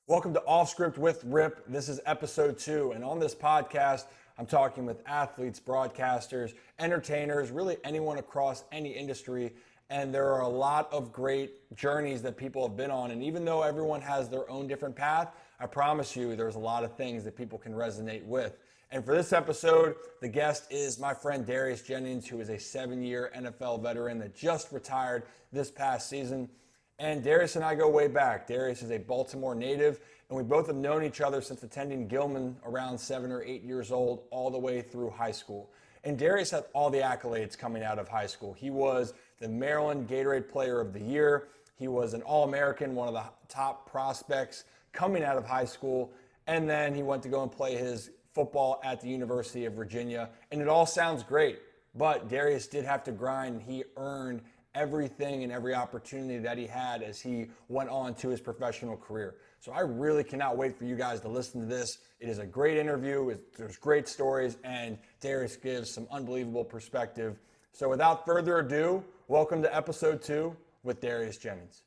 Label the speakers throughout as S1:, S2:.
S1: Welcome to Off Script with Rip. This is episode 2, and on this podcast, I'm talking with athletes, broadcasters, entertainers, really anyone across any industry. And there are a lot of great journeys that people have been on. And even though everyone has their own different path, I promise you there's a lot of things that people can resonate with. And for this episode, the guest is my friend Darius Jennings, who is a 7-year NFL veteran that just retired this past season. And Darius and I go way back. Darius is a Baltimore native, and we both have known each other since attending Gilman around 7 or 8 years old, all the way through high school. And Darius had all the accolades coming out of high school. He was the Maryland Gatorade Player of the Year. He was an All-American, one of the top prospects coming out of high school. And then he went to go and play his football at the University of Virginia. And it all sounds great, but Darius did have to grind. He earned everything and every opportunity that he had as he went on to his professional career. So I really cannot wait for you guys to listen to this. It is a great interview. There's great stories, and Darius gives some unbelievable perspective. So without further ado, welcome to episode 2 with Darius Jennings.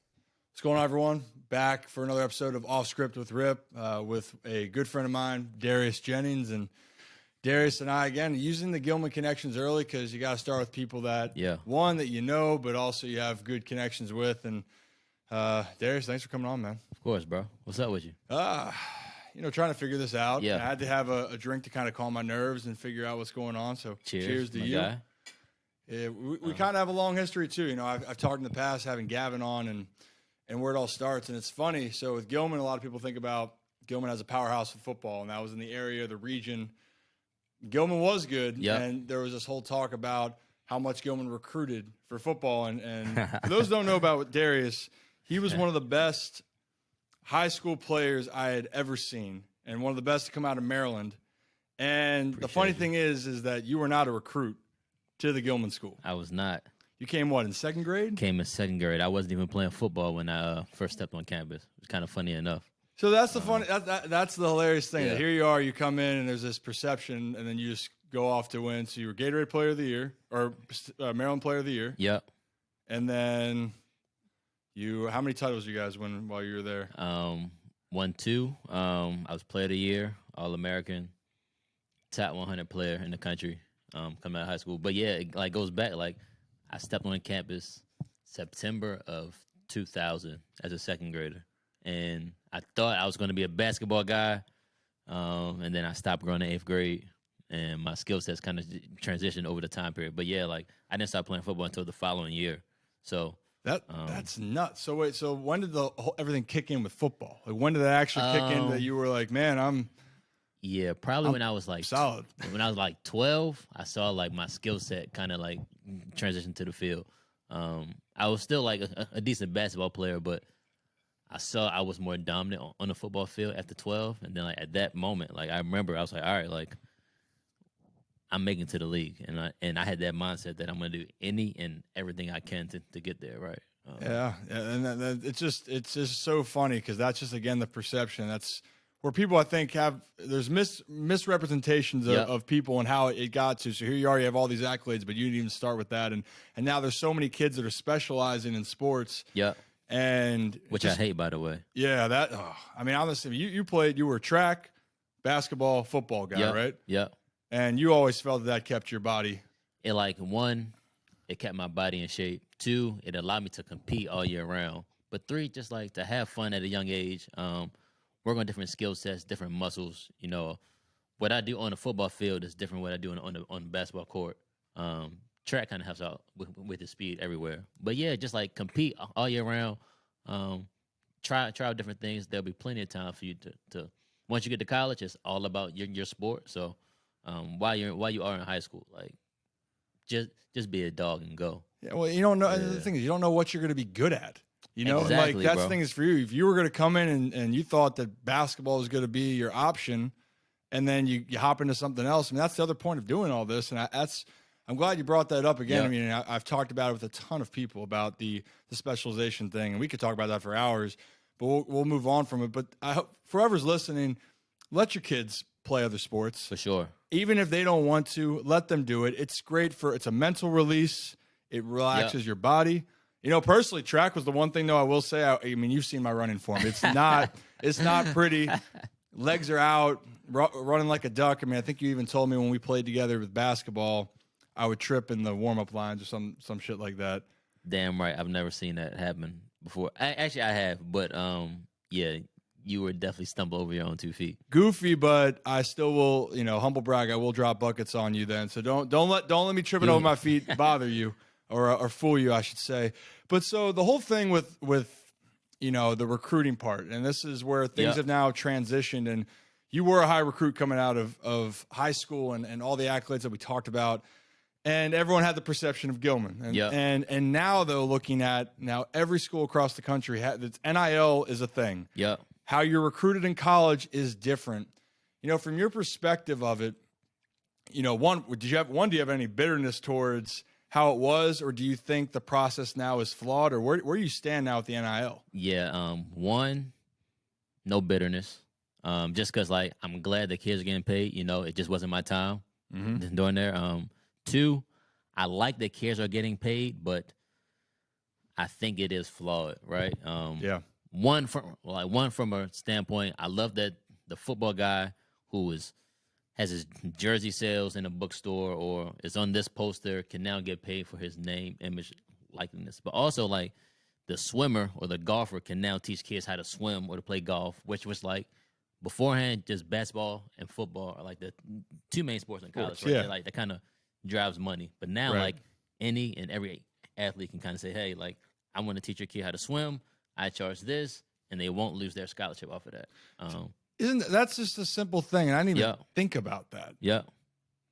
S2: What's going on, everyone? Back for another episode of Off Script with Rip with a good friend of mine, Darius Jennings. And Darius and I, again, using the Gilman connections early because you got to start with people that, one, that you know, but also you have good connections with. And Darius, thanks for coming on, man.
S3: Of course, bro. What's up with you?
S2: Trying to figure this out.
S3: Yeah.
S2: I had to have a drink to kind of calm my nerves and figure out what's going on. So cheers to you.
S3: Guy.
S2: Yeah, we kind of have a long history, too. You know, I've talked in the past having Gavin on and where it all starts. And it's funny. So with Gilman, a lot of people think about Gilman as a powerhouse with football, and that was in the area, the region. Gilman was good, and there was this whole talk about how much Gilman recruited for football. And for those who don't know about Darius, he was one of the best high school players I had ever seen, and one of the best to come out of Maryland. And the funny thing is that you were not a recruit to the Gilman School.
S3: I was not.
S2: You came, what, in second grade?
S3: Came in second grade. I wasn't even playing football when I first stepped on campus. It was kind of funny enough.
S2: So that's the funny. That's the hilarious thing.
S3: Yeah.
S2: That here you are, you come in, and there's this perception, and then you just go off to win. So you were Gatorade Player of the Year, or Maryland Player of the Year.
S3: Yep.
S2: And then how many titles you guys win while you were there?
S3: Won 2. I was Player of the Year, All-American, top 100 player in the country coming out of high school. But yeah, it goes back. I stepped on campus September of 2000 as a second grader. And I thought I was going to be a basketball guy, and then I stopped growing in 8th grade, and my skill sets kind of transitioned over the time period. But yeah, I didn't start playing football until the following year. So
S2: that's nuts. So wait, so when did everything kick in with football? When did it actually kick in that you were like, man, I'm
S3: probably when I was
S2: solid.
S3: When I was 12, I saw my skill set kind of transition to the field. I was still a decent basketball player, but I saw I was more dominant on the football field after 12. And then, at that moment, I remember I was like, all right, I'm making it to the league. And I had that mindset that I'm going to do any and everything I can to get there, right?
S2: And it's just so funny because that's just, again, the perception. That's where people, I think, there's misrepresentations of people and how it got to. So here you are, you have all these accolades, but you didn't even start with that. And now there's so many kids that are specializing in sports.
S3: Yeah.
S2: And
S3: which I hate, by the way.
S2: Yeah, honestly, you were a track, basketball, football guy, right?
S3: Yeah.
S2: And you always felt that kept your body.
S3: It 1, it kept my body in shape. 2, it allowed me to compete all year round. But 3, just to have fun at a young age, work on different skill sets, different muscles. You know, what I do on the football field is different what I do on the basketball court. Track kind of helps out with the speed everywhere. But yeah, just compete all year round. Try out different things. There'll be plenty of time for you to once you get to college, it's all about your sport. So while you are in high school, just be a dog and go.
S2: Yeah, well, you don't know. Yeah. The thing is, you don't know what you're going to be good at. You know,
S3: exactly,
S2: that's
S3: bro.
S2: The thing is for you. If you were going to come in and you thought that basketball was going to be your option, and then you hop into something else, that's the other point of doing all this. And I'm glad you brought that up again.
S3: Yeah.
S2: I've talked about it with a ton of people about the specialization thing, and we could talk about that for hours, but we'll move on from it. But I hope for whoever's listening, let your kids play other sports.
S3: For sure.
S2: Even if they don't want to, let them do it. It's great it's a mental release. It relaxes your body. Personally, track was the one thing, though, I will say. I mean, you've seen my running form. It's not pretty. Legs are out, running like a duck. I mean, I think you even told me when we played together with basketball, I would trip in the warm-up lines or some shit like that.
S3: Damn right. I've never seen that happen before. Actually, I have, but yeah, you would definitely stumble over your own 2 feet.
S2: Goofy, but I still will, humble brag. I will drop buckets on you then. So don't let me tripping over my feet bother you or fool you, I should say. But so the whole thing with the recruiting part, and this is where things have now transitioned. And you were a high recruit coming out of high school and all the accolades that we talked about. And everyone had the perception of Gilman. And now, though, looking at every school across the country, NIL is a thing.
S3: Yeah.
S2: How you're recruited in college is different. From your perspective of it, do you have any bitterness towards how it was, or do you think the process now is flawed, or where do you stand now with the NIL?
S3: Yeah. One, no bitterness. Just because, I'm glad the kids are getting paid. It just wasn't my time doing there. Two, I like that kids are getting paid, but I think it is flawed, right?
S2: Yeah.
S3: One from a standpoint, I love that the football guy who has his jersey sales in a bookstore or is on this poster can now get paid for his name, image, likeness. But also, the swimmer or the golfer can now teach kids how to swim or to play golf, which was beforehand just basketball and football are the two main sports in college, right?
S2: Yeah.
S3: That kind of drives money. But now,
S2: right.
S3: Any and every athlete can kind of say, hey, I want to teach your kid how to swim. I charge this, and they won't lose their scholarship off of that.
S2: That's just a simple thing, and I didn't even think about that.
S3: Yeah.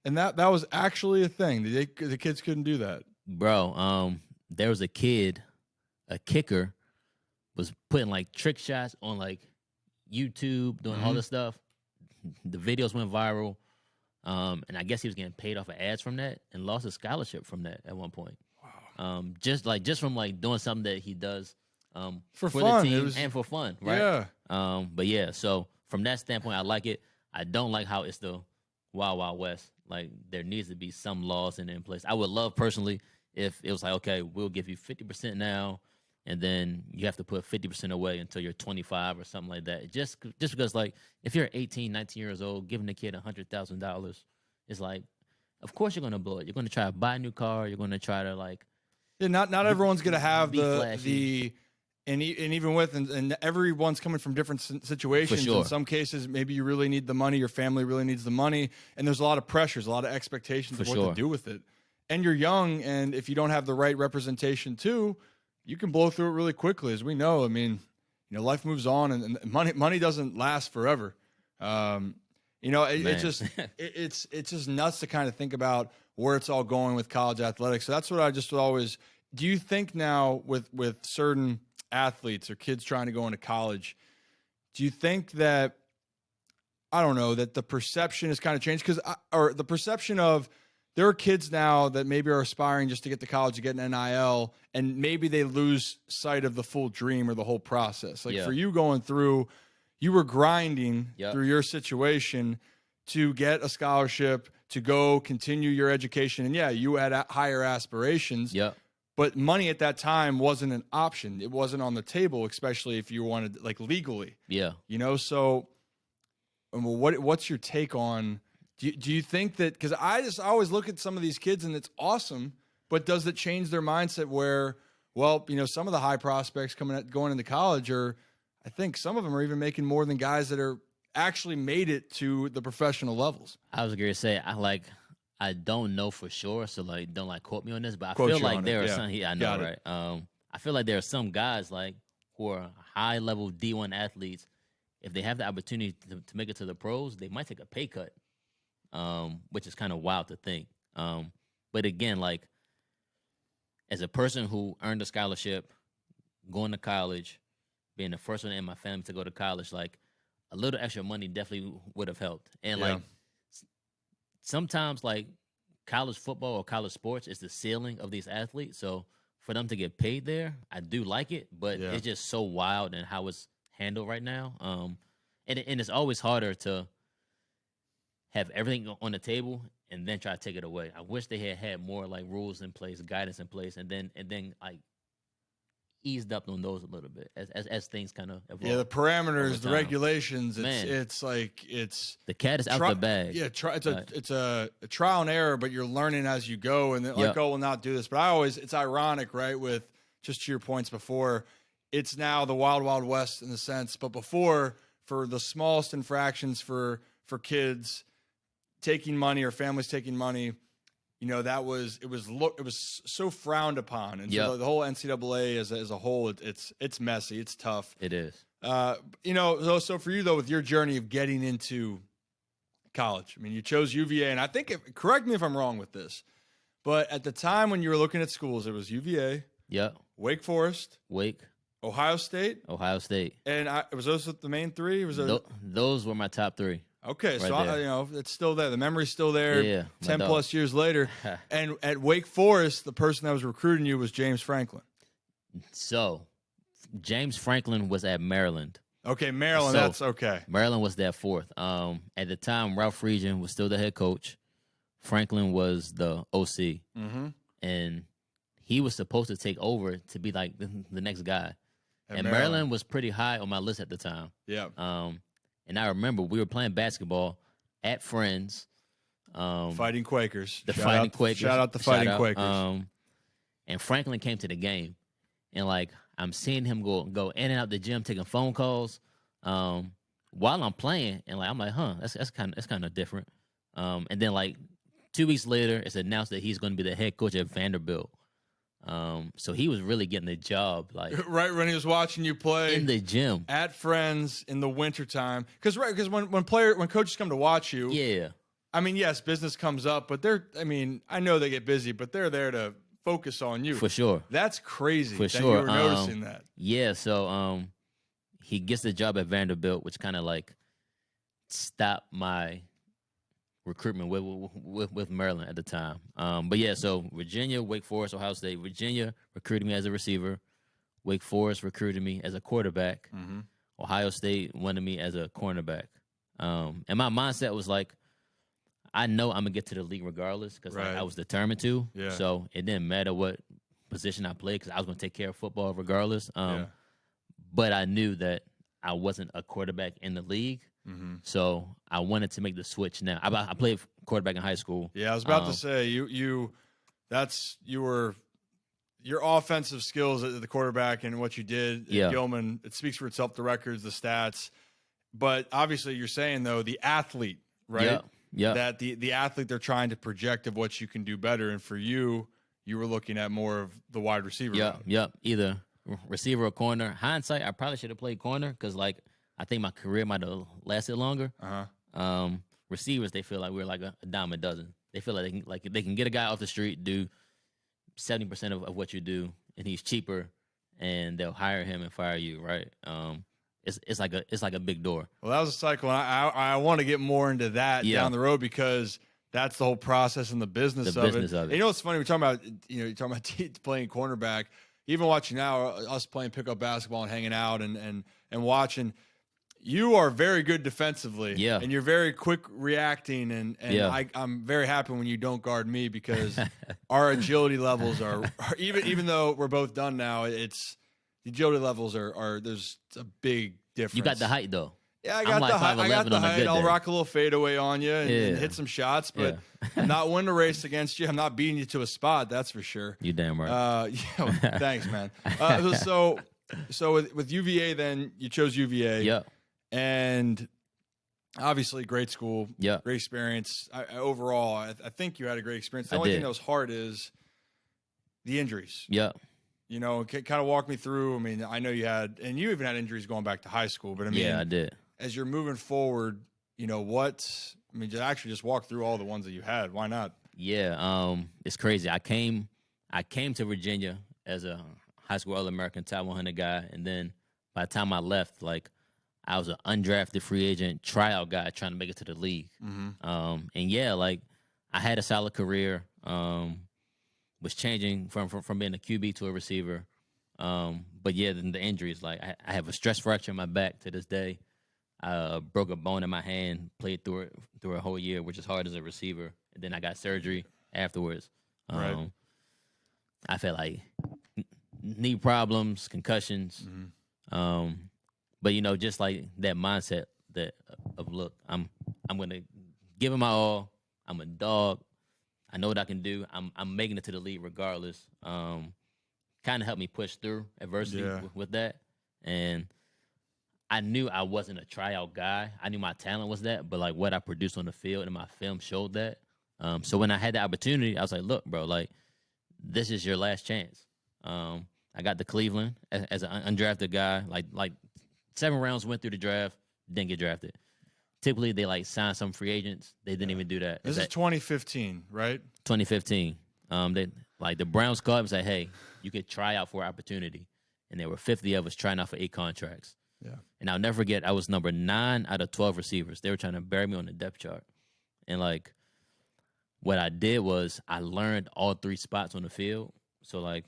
S2: And that was actually a thing. The kids couldn't do that.
S3: Bro, there was a kid, a kicker, was putting trick shots on YouTube, doing all this stuff. The videos went viral. And I guess he was getting paid off of ads from that and lost his scholarship from that at one point. Wow. Just from doing something that he does for
S2: fun.
S3: The team and for fun, right?
S2: Yeah.
S3: But yeah, so from that standpoint, I like it. I don't like how it's the Wild Wild West. There needs to be some laws in place. I would love personally if it was okay, we'll give you 50% now, and then you have to put 50% away until you're 25 or something like that. Just because, if you're 18, 19 years old, giving a kid $100,000 is of course you're going to blow it. You're going to try to buy a new car. You're going to try to,
S2: Yeah, not everyone's going to have
S3: flashy.
S2: And even with, and everyone's coming from different situations.
S3: For sure.
S2: In some cases, maybe you really need the money. Your family really needs the money. And there's a lot of pressures, a lot of expectations of what to do with it. And you're young, and if you don't have the right representation too, you can blow through it really quickly. As we know, I mean, life moves on, and money doesn't last forever. It's just nuts to kind of think about where it's all going with college athletics. So that's what I just always. Do you think now with certain athletes or kids trying to go into college, do you think that, I don't know, that the perception has kind of changed? Or the perception of there are kids now that maybe are aspiring just to get to college to get an NIL, and maybe they lose sight of the full dream or the whole process. For you going through, you were grinding through your situation to get a scholarship, to go continue your education. And you had higher aspirations.
S3: Yeah.
S2: But money at that time wasn't an option. It wasn't on the table, especially if you wanted legally.
S3: Yeah.
S2: So what's your take on, do you think that, because I always look at some of these kids and it's awesome, but does it change their mindset where, some of the high prospects going into college I think some of them are even making more than guys that are actually made it to the professional levels.
S3: I was going to say, I don't know for sure, so don't quote me on this, but I feel like there are some. Yeah, I know, right? I feel like there are some guys who are high level D1 athletes. If they have the opportunity to make it to the pros, they might take a pay cut, which is kind of wild to think. But again, as a person who earned a scholarship, going to college, being the first one in my family to go to college, a little extra money definitely would have helped. And sometimes college football or college sports is the ceiling of these athletes. So for them to get paid there, I do like it, but it's just so wild and how it's handled right now. And it's always harder to have everything on the table and then try to take it away. I wish they had more rules in place, guidance in place, and then eased up on those a little bit as things kind of evolve.
S2: Yeah, the parameters, the
S3: time.
S2: regulations.
S3: Man.
S2: It's like it's
S3: The cat is out the bag.
S2: Yeah, it's a trial and error, but you're learning as you go. And then, like, we'll not do this. But it's ironic, right? With just to your points before, it's now the wild, wild west in the sense. But before, for the smallest infractions for kids taking money or families taking money, you know, it was so frowned upon, and so the whole NCAA as a whole, it's messy, it's tough.
S3: It is.
S2: You know, so for you though, with your journey of getting into college, I mean, you chose UVA, and I think, correct me if I'm wrong with this, but at the time when you were looking at schools, it was UVA, Wake Forest, Ohio State, and was those the main three?
S3: Those were my top three.
S2: Okay, so you know, it's still there. The memory's still there.
S3: Yeah,
S2: 10 plus years later, and at Wake Forest, the person that was recruiting you was James Franklin.
S3: So, James Franklin was at Maryland.
S2: Okay, Maryland. That's okay.
S3: Maryland was that fourth. At the time, Ralph Friedgen was still the head coach. Franklin was the OC, and he was supposed to take over to be like the next guy. And Maryland was pretty high on my list at the time.
S2: Yeah.
S3: And I remember we were playing basketball at Friends.
S2: Fighting Quakers.
S3: Quakers.
S2: Shout out the Fighting Quakers.
S3: And Franklin came to the game. And, like, I'm seeing him go in and out the gym taking phone calls while I'm playing. And, like, I'm like, that's kind of different. And then, like, 2 weeks later, it's announced that he's going to be the head coach at Vanderbilt. So he was really getting the job, like
S2: right when he was watching you play
S3: in the gym
S2: at Friends in the wintertime. Because when coaches come to watch you, I mean, yes, business comes up, but I know they get busy, but they're there to focus on you
S3: for sure.
S2: That's crazy.
S3: For
S2: that
S3: sure,
S2: you were noticing that.
S3: Yeah, so he gets the job at Vanderbilt, which kind of like stopped my recruitment with Maryland at the time. But yeah, so Virginia, Wake Forest, Ohio State. Virginia recruited me as a receiver. Wake Forest recruited me as a quarterback. Ohio State wanted me as a cornerback. And my mindset was like, I know I'm going to get to the league regardless because I was determined to. Yeah. So it didn't matter what position I played because I was going to take care of football regardless. But I knew that I wasn't a quarterback in the league. So I wanted to make the switch now. I played quarterback in high school.
S2: Yeah, I was about to say your offensive skills at the quarterback and what you did at Gilman, it speaks for itself, the records, the stats. But obviously you're saying though the athlete, right?
S3: Yeah.
S2: That the athlete they're trying to project of what you can do better. And for you were looking at more of the wide receiver.
S3: Yep. Either receiver or corner. Hindsight, I probably should have played corner because like I think my career might have lasted longer. Receivers, they feel like we're like a dime a dozen. They feel like they can get a guy off the street, do 70% of what you do, and he's cheaper, and they'll hire him and fire you, right? It's like a big door.
S2: Well, that was a cycle. And I want to get more into that down the road because that's the whole process and the business of it. And you know what's funny? We're talking about you're talking about playing cornerback. Even watching now, us playing pickup basketball and hanging out and watching. You are very good defensively, and you're very quick reacting, and I'm very happy when you don't guard me because our agility levels are even though we're both done now, it's the agility levels are there's a big difference.
S3: You got the height though.
S2: Yeah, I got the height. I'll rock a little fadeaway on you and hit some shots, but I'm not winning a race against you. I'm not beating you to a spot, that's for sure.
S3: You damn right.
S2: Thanks, man. So with UVA, then you chose UVA.
S3: Yeah.
S2: And obviously, great school, great experience. Overall, I think you had a great experience. The only thing that was hard is the injuries.
S3: Yeah.
S2: You know, kind of walk me through. I mean, I know you had, and you even had injuries going back to high school. But I mean,
S3: I did.
S2: As you're moving forward, just walk through all the ones that you had. Why not?
S3: Yeah. It's crazy. I came to Virginia as a high school All-American top 100 guy, and then by the time I left, like, I was an undrafted free agent tryout guy trying to make it to the league. And like I had a solid career, was changing from being a QB to a receiver. But then the injuries, like I have a stress fracture in my back to this day. I broke a bone in my hand, played through a whole year, which is hard as a receiver. And then I got surgery afterwards. I felt like knee problems, concussions. But you know, just like that mindset of look, I'm gonna give it my all. I'm a dog. I know what I can do. I'm making it to the league regardless. Kind of helped me push through adversity with that. And I knew I wasn't a tryout guy. I knew my talent was that, but like what I produced on the field and my film showed that. So when I had the opportunity, I was like, look, bro, like this is your last chance. I got to Cleveland as an undrafted guy. Like 7 rounds went through the draft, didn't get drafted. Typically, they like sign some free agents. They didn't even do that.
S2: This is 2015, right?
S3: 2015. They like the Browns called and said, "Hey, you could try out for an opportunity," and there were 50 of us trying out for 8 contracts.
S2: Yeah.
S3: And I'll never forget, I was number 9 out of 12 receivers. They were trying to bury me on the depth chart, and like what I did was I learned all 3 spots on the field. So like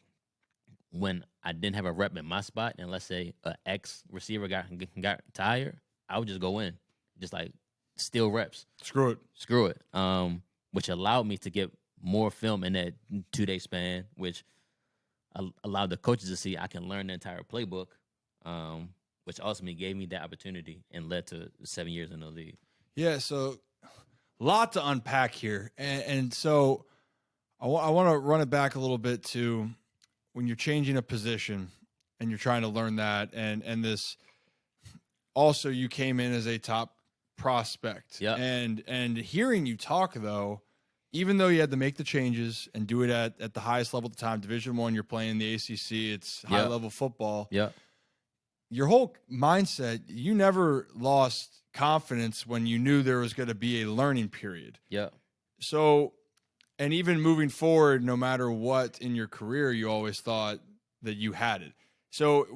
S3: when I didn't have a rep in my spot, and let's say an ex receiver got tired, I would just go in, just like steal reps.
S2: Screw it.
S3: Which allowed me to get more film in that 2-day span, which allowed the coaches to see I can learn the entire playbook, which ultimately gave me that opportunity and led to 7 years in the league.
S2: Yeah, so a lot to unpack here. And so I want to run it back a little bit to when you're changing a position and you're trying to learn that. And this also, you came in as a top prospect.
S3: Yeah.
S2: And hearing you talk, though, even though you had to make the changes and do it at the highest level at the time, Division I, you're playing in the ACC, it's high-level football.
S3: Yeah.
S2: Your whole mindset, you never lost confidence when you knew there was going to be a learning period.
S3: Yeah.
S2: So, and even moving forward, no matter what in your career, you always thought that you had it. So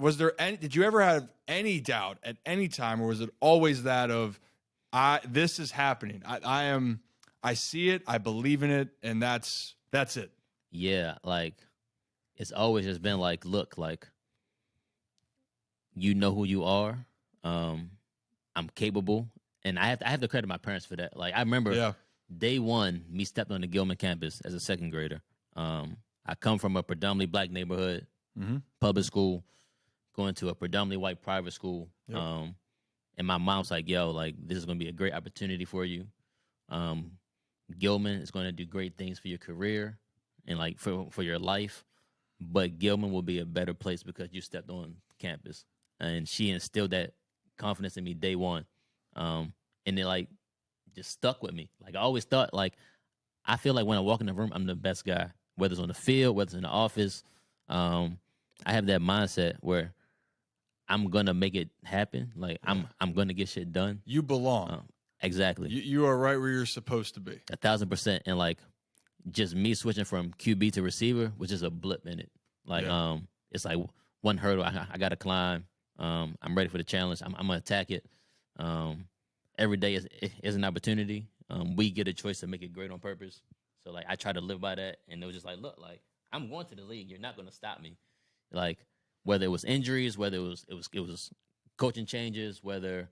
S2: did you ever have any doubt at any time, or was it always that of, this is happening. I see it, I believe in it, and that's it.
S3: Yeah, like it's always just been like, look, like you know who you are. I'm capable, and I have to credit my parents for that. Like I remember day one, me stepping on the Gilman campus as a second grader. I come from a predominantly black neighborhood, public school, going to a predominantly white private school. Yep. And my mom's like, yo, like, this is going to be a great opportunity for you. Gilman is going to do great things for your career and, like, for your life. But Gilman will be a better place because you stepped on campus. And she instilled that confidence in me day one. And it, like, just stuck with me. Like, I always thought, like, I feel like when I walk in the room, I'm the best guy. Whether it's on the field, whether it's in the office. I have that mindset where I'm gonna make it happen. Like I'm gonna get shit done.
S2: You belong.
S3: Exactly.
S2: You are right where you're supposed to be.
S3: 1,000%. And like just me switching from QB to receiver was just a blip in it. Like it's like one hurdle I gotta climb. I'm ready for the challenge. I'm gonna attack it. Every day is an opportunity. We get a choice to make it great on purpose. So like I try to live by that, and it was just like, look, like I'm going to the league. You're not gonna stop me. Like whether it was injuries, whether it was coaching changes, whether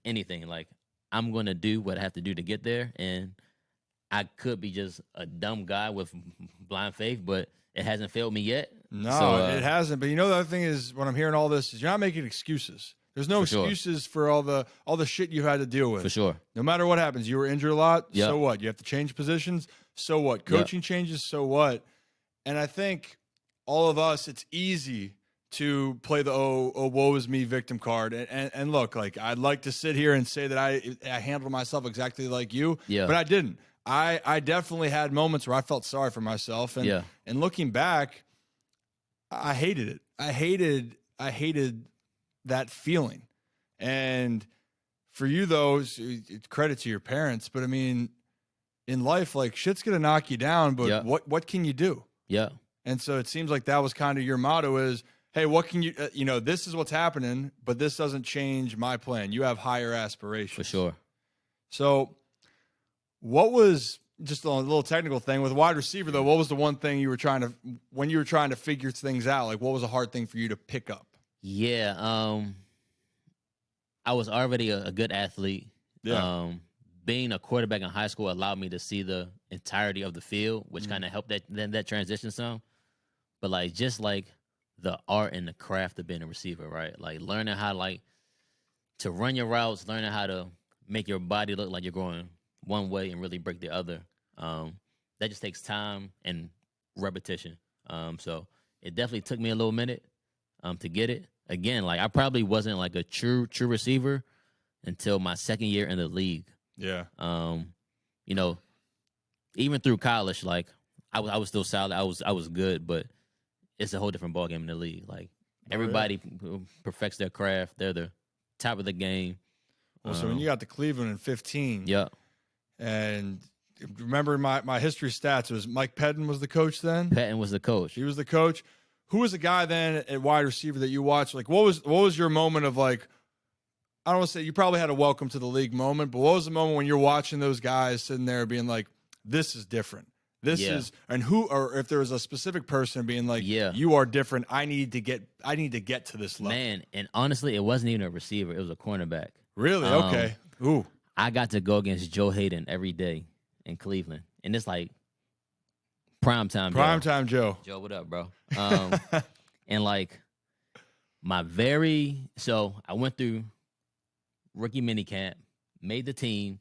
S3: anything. Like I'm gonna do what I have to do to get there, and I could be just a dumb guy with blind faith, but it hasn't failed me yet.
S2: No, so, it hasn't. But you know the other thing is when I'm hearing all this is you're not making excuses. There's no excuses for all the shit you had to deal with.
S3: For sure.
S2: No matter what happens, you were injured a lot. Yep. So what? You have to change positions. So what? Coaching changes. So what? And I think all of us, it's easy to play the oh woe is me victim card. And look, like I'd like to sit here and say that I handled myself exactly like you, but I didn't. I definitely had moments where I felt sorry for myself. And looking back, I hated it. I hated that feeling. And for you, though, credit to your parents. But I mean, in life, like shit's gonna knock you down. But what can you do? Yeah. And so it seems like that was kind of your motto: is hey, what can you? This is what's happening, but this doesn't change my plan. You have higher aspirations.
S3: For sure.
S2: So, what was just a little technical thing with wide receiver though? What was the one thing you were trying to figure things out? Like, what was a hard thing for you to pick up?
S3: Yeah, I was already a good athlete. Yeah. Being a quarterback in high school allowed me to see the entirety of the field, which kind of helped that transition some. but like just like the art and the craft of being a receiver, right? Like learning how to run your routes, learning how to make your body look like you're going one way and really break the other. That just takes time and repetition. So it definitely took me a little minute to get it. Again, like I probably wasn't like a true receiver until my second year in the league.
S2: Yeah.
S3: You know, even through college, like I was still solid. I was good, but it's a whole different ballgame in the league. Like everybody who perfects their craft. They're the top of the game.
S2: Well, so when you got to Cleveland in 15,
S3: Yeah.
S2: and remember my history stats, it was Mike Pettin was the coach then?
S3: Patton was the coach.
S2: He was the coach. Who was the guy then at wide receiver that you watched? Like, what was your moment of like, I don't want to say you probably had a welcome to the league moment, but what was the moment when you're watching those guys sitting there being like, this is different? This is, and who, or if there was a specific person being like, you are different. I need to get to this level.
S3: Man, and honestly, it wasn't even a receiver. It was a cornerback.
S2: Really? Okay. Ooh.
S3: I got to go against Joe Hayden every day in Cleveland. And it's like primetime
S2: Joe.
S3: Joe, what up, bro? And like so I went through rookie minicamp, made the team.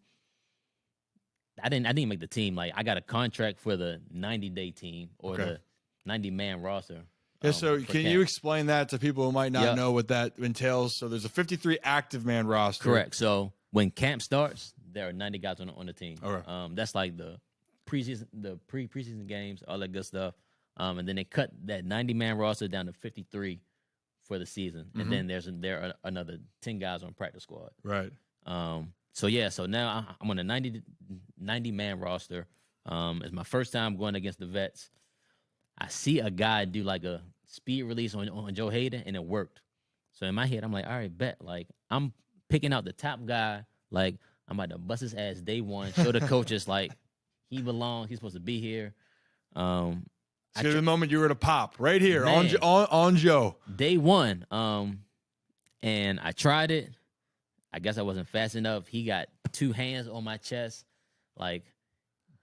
S3: I didn't make the team. Like I got a contract for the 90-day team or the 90-man roster.
S2: Yeah, so can you explain that to people who might not know what that entails? So there's a 53 active man roster.
S3: Correct. So when camp starts, there are 90 guys on the team.
S2: All right.
S3: That's like the preseason games, all that good stuff. And then they cut that 90-man roster down to 53 for the season. And then there are another 10 guys on practice squad.
S2: Right.
S3: So now I'm on a 90-man roster. It's my first time going against the vets. I see a guy do like a speed release on Joe Hayden, and it worked. So in my head, I'm like, all right, bet. Like I'm picking out the top guy. Like I'm about to bust his ass day one. Show the coaches like he belongs. He's supposed to be here.
S2: So the moment you were to pop right here on Joe.
S3: Day one. And I tried it. I guess I wasn't fast enough. He got two hands on my chest, like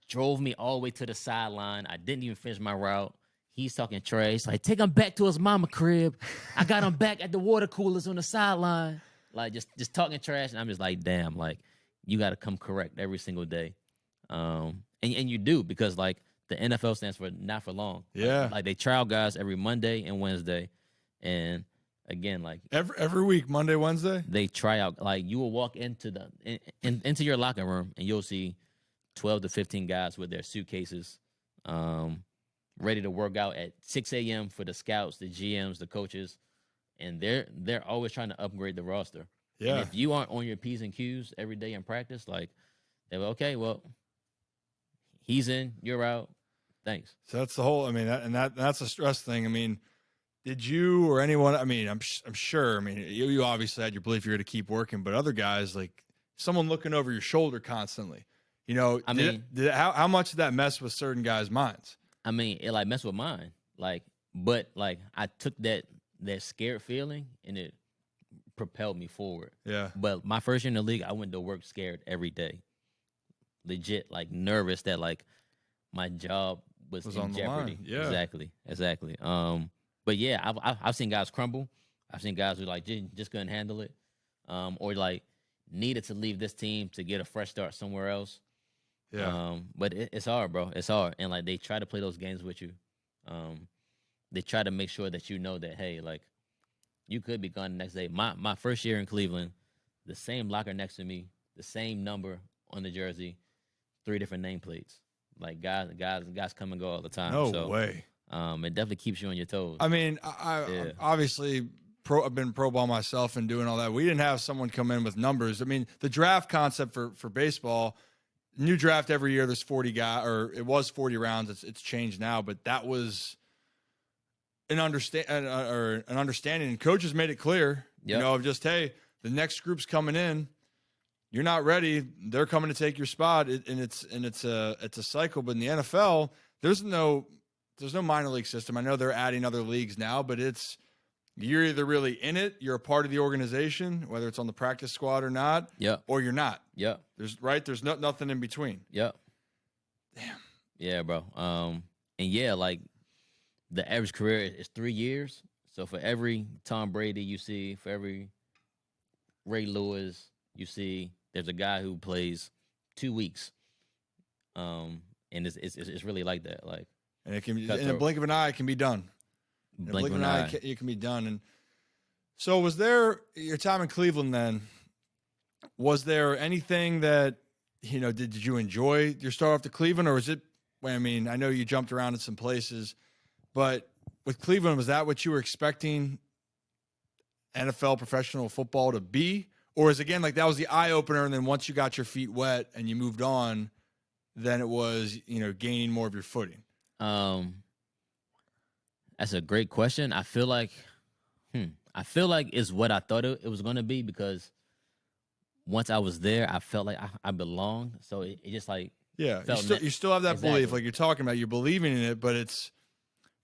S3: drove me all the way to the sideline. I didn't even finish my route. He's talking trash, like take him back to his mama crib. I got him back at the water coolers on the sideline, like just talking trash. And I'm just like, damn, like you got to come correct every single day, and you do, because like the NFL stands for not for long.
S2: Yeah,
S3: like they trial guys every Monday and Wednesday, and again, like
S2: every week, Monday, Wednesday,
S3: they try out. Like you will walk into into your locker room and you'll see 12 to 15 guys with their suitcases, ready to work out at 6 a.m. for the scouts, the GMs, the coaches, and they're always trying to upgrade the roster.
S2: Yeah.
S3: And if you aren't on your P's and Q's every day in practice, like they're like, okay, well, he's in, you're out, thanks.
S2: So that's the whole. I mean, that's a stress thing. I mean, did you or anyone? I mean, I'm sure. I mean, you obviously had your belief you're going to keep working, but other guys, like someone looking over your shoulder constantly. You know, how much did that mess with certain guys' minds?
S3: I mean, it like messed with mine. Like, but like I took that scared feeling and it propelled me forward.
S2: Yeah.
S3: But my first year in the league, I went to work scared every day. Legit, like nervous that like my job was in
S2: on
S3: jeopardy.
S2: The line. Yeah.
S3: Exactly. But yeah, I've seen guys crumble. I've seen guys who like just couldn't handle it, or like needed to leave this team to get a fresh start somewhere else.
S2: Yeah.
S3: But it's hard, bro. It's hard, and like they try to play those games with you. They try to make sure that you know that hey, like you could be gone the next day. My first year in Cleveland, the same locker next to me, the same number on the jersey, 3 different nameplates. Like guys come and go all the time.
S2: No way.
S3: It definitely keeps you on your toes.
S2: I mean, I obviously I've been pro ball myself and doing all that. We didn't have someone come in with numbers. I mean, the draft concept for baseball, new draft every year. There's 40 guys, or it was 40 rounds. It's changed now, but that was an understanding. And coaches made it clear, you know, of just hey, the next group's coming in. You're not ready. They're coming to take your spot, and it's a cycle. But in the NFL, there's no minor league system. I know they're adding other leagues now, but you're either really in it, you're a part of the organization, whether it's on the practice squad or not, or you're not.
S3: Yeah.
S2: There's nothing in between.
S3: Yeah.
S2: Damn.
S3: Yeah, bro. And yeah, like the average career is 3 years. So for every Tom Brady you see, for every Ray Lewis you see, there's a guy who plays 2 weeks. And it's really like that. Like,
S2: and it can be in a blink of an eye, it can be done. In a blink of an eye, it can be done. And so, was there your time in Cleveland? Then, was there anything that did you enjoy your start off to Cleveland, or was it? I mean, I know you jumped around in some places, but with Cleveland, was that what you were expecting NFL professional football to be, or is again like that was the eye opener, and then once you got your feet wet and you moved on, then it was gaining more of your footing?
S3: That's a great question. I feel like it's what I thought it was going to be, because once I was there, I felt like I belonged. So it just like,
S2: yeah, you still have that
S3: exactly.
S2: belief, like you're talking about, you're believing in it, but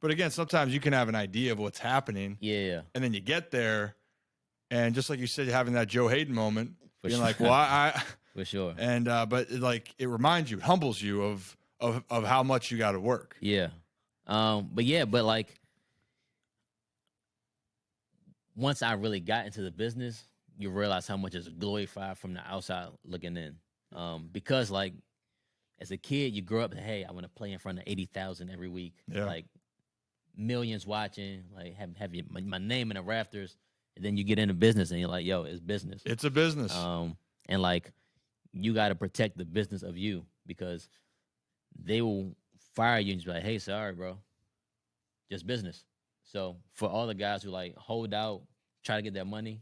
S2: again, sometimes you can have an idea of what's happening.
S3: Yeah.
S2: And then you get there, and just like you said, having that Joe Hayden moment,
S3: For
S2: being
S3: sure.
S2: like, well, I
S3: For sure.
S2: and but it reminds you, it humbles you of how much you got to work.
S3: Yeah. But like, once I really got into the business, you realize how much is glorified from the outside looking in. Because like, as a kid, you grow up, hey, I want to play in front of 80,000 every week.
S2: Yeah.
S3: Like, millions watching, like have my name in the rafters. And then you get into business and you're like, yo, it's business.
S2: It's a business.
S3: And like, you got to protect the business of you, because they will fire you and just be like, hey, sorry, bro. Just business. So for all the guys who like hold out, try to get that money,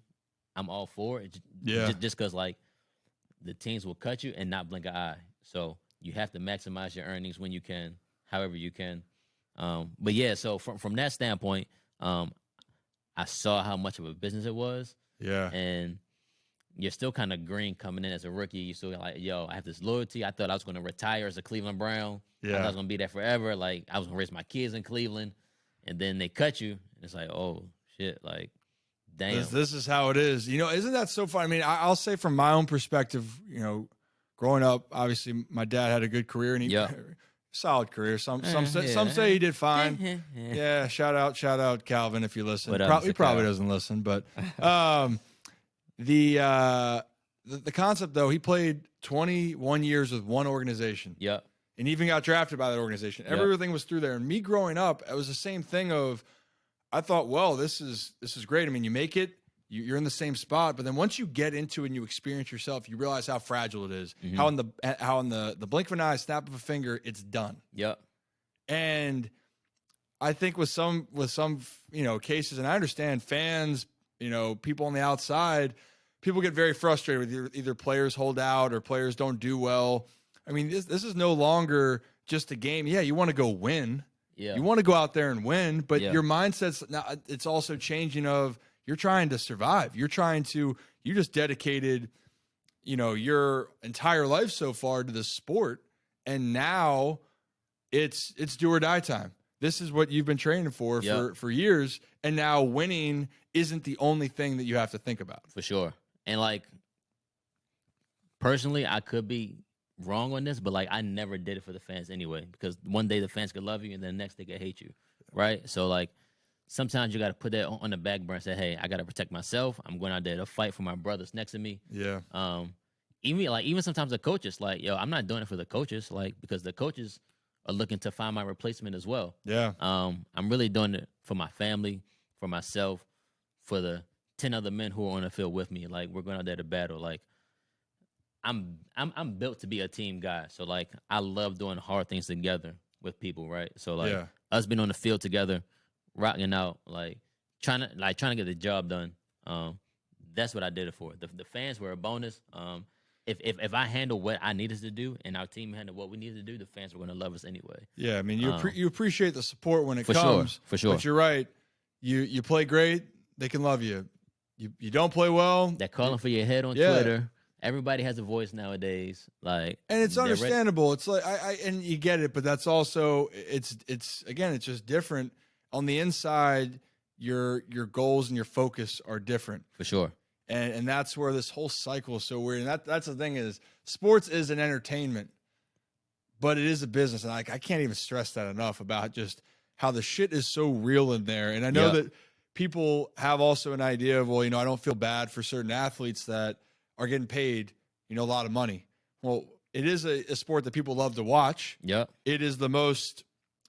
S3: I'm all for it. Just because like the teams will cut you and not blink an eye. So you have to maximize your earnings when you can, however you can. But yeah, so from that standpoint, I saw how much of a business it was.
S2: Yeah.
S3: And you're still kind of green coming in as a rookie. You still like, yo, I have this loyalty. I thought I was going to retire as a Cleveland Brown.
S2: Yeah.
S3: I thought I was going to be there forever. Like, I was going to raise my kids in Cleveland. And then they cut you. It's like, oh, shit. Like, damn.
S2: This is how it is. Isn't that so fun? I mean, I'll say from my own perspective, growing up, obviously my dad had a good career, and he solid career. Some say he did fine. Yeah. Shout out Calvin, if you listen. He probably doesn't listen, but the concept though, he played 21 years with one organization.
S3: Yeah.
S2: And even got drafted by that organization. Everything was through there. And me growing up, it was the same thing of, I thought, well, this is great. I mean, you make it, you're in the same spot, but then once you get into it and you experience yourself, you realize how fragile it is. Mm-hmm. How in the blink of an eye, snap of a finger, it's done.
S3: Yep.
S2: And I think with some cases, and I understand fans, people on the outside, people get very frustrated with either players hold out or players don't do well. I mean, this is no longer just a game. Yeah, you want to go win. Yeah. You want to go out there and win, but your mindset's now, it's also changing of, you're trying to survive. You just dedicated, your entire life so far to the sport, and now it's do or die time. This is what you've been training for years, and now winning isn't the only thing that you have to think about.
S3: For sure. And like, personally, I could be wrong on this, but like, I never did it for the fans anyway, because one day the fans could love you and then the next they could hate you, right? So like, sometimes you got to put that on the back burner and say, hey, I got to protect myself. I'm going out there to fight for my brothers next to me.
S2: Yeah.
S3: Even sometimes the coaches, like, yo, I'm not doing it for the coaches, like, because the coaches are looking to find my replacement as well.
S2: Yeah.
S3: I'm really doing it for my family, for myself, for the 10 other men who are on the field with me. Like, we're going out there to battle. Like, I'm built to be a team guy. So like, I love doing hard things together with people, right? So like, us being on the field together, rocking out, like trying to get the job done. That's what I did it for. The fans were a bonus. If I handle what I needed to do and our team handled what we needed to do, the fans were going to love us anyway.
S2: Yeah, I mean, you appreciate the support when it
S3: for
S2: comes.
S3: For sure.
S2: But you're right. You play great, they can love you. You don't play well,
S3: they're calling for your head on Twitter. Everybody has a voice nowadays, like,
S2: and it's understandable. It's like I and you get it, but that's also it's again, it's just different. On the inside, your goals and your focus are different.
S3: For sure.
S2: And that's where this whole cycle is so weird. And that's the thing is, sports is an entertainment, but it is a business. And I can't even stress that enough about just how the shit is so real in there. And I know
S3: Yep.
S2: that people have also an idea of, well, I don't feel bad for certain athletes that are getting paid, a lot of money. Well, it is a sport that people love to watch.
S3: Yep.
S2: It is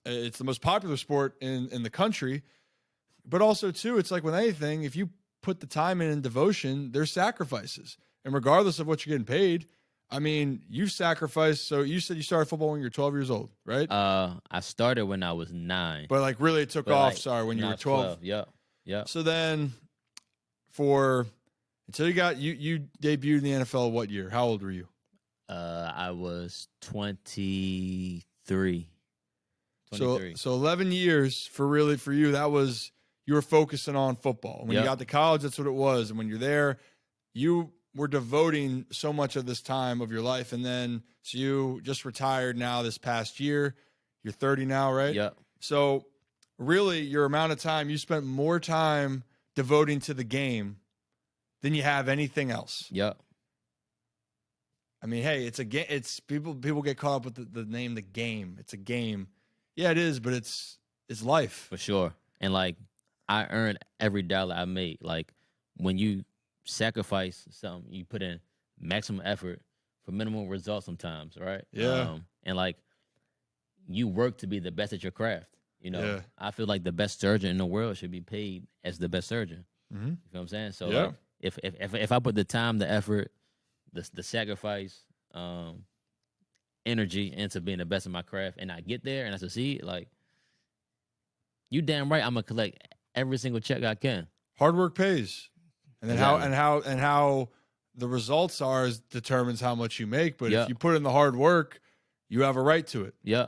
S2: it's the most popular sport in the country. But also, too, it's like with anything, if you put the time in and devotion, there's sacrifices. And regardless of what you're getting paid, I mean, you've sacrificed. So you said you started football when you were 12 years old, right?
S3: I started when I was 9.
S2: But like really it took
S3: But,
S2: off,
S3: like,
S2: when you
S3: I
S2: were
S3: was
S2: 12.
S3: Yep. Yep.
S2: So then until you debuted in the NFL what year? How old were you?
S3: I was 23.
S2: So 11 years for you, that was, you were focusing on football. When you
S3: Yep.
S2: got to college, that's what it was. And when you're there, you were devoting so much of this time of your life. And then, so you just retired now this past year. You're 30 now, right?
S3: Yep.
S2: So really your amount of time, you spent more time devoting to the game than you have anything else.
S3: Yep.
S2: I mean, hey, it's a game. It's people get caught up with the name, the game. It's a game. Yeah, it is, but it's life.
S3: For sure. And like, I earned every dollar I made. Like, when you sacrifice something, you put in maximum effort for minimal results sometimes, right?
S2: Yeah.
S3: And like, you work to be the best at your craft.
S2: Yeah.
S3: I feel like the best surgeon in the world should be paid as the best surgeon.
S2: Mm-hmm.
S3: You know what I'm saying? So
S2: Yeah.
S3: like, if I put the time, the effort, the sacrifice, energy into being the best of my craft, and I get there and I succeed, like, you damn right I'm gonna collect every single check I can.
S2: Hard work pays, and then
S3: Exactly.
S2: how the results are determines how much you make. But
S3: Yep.
S2: if you put in the hard work, you have a right to it.
S3: Yeah.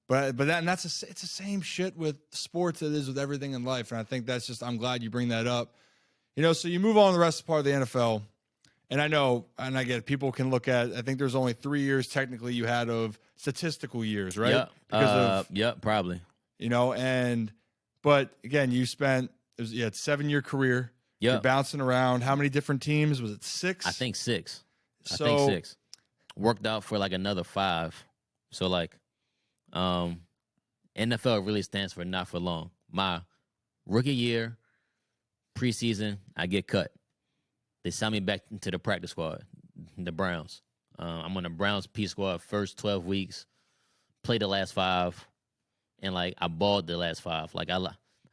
S2: But it's the same shit with sports as it is with everything in life. And I think that's just, I'm glad you bring that up. So you move on to the rest of part of the NFL. And I know, and I get it, people can look at, I think there's only 3 years technically you had of statistical years, right?
S3: Yep.
S2: Because
S3: Yep, probably.
S2: but again, you spent, it's a 7-year career. You're
S3: Yep.
S2: bouncing around. How many different teams? Was it 6?
S3: I think 6.
S2: So,
S3: I think 6. Worked out for like another 5. So like, NFL really stands for not for long. My rookie year, preseason, I get cut. They sign me back into the practice squad, the Browns. I'm on the Browns P squad first 12 weeks, played the last 5, and like I balled the last 5. Like I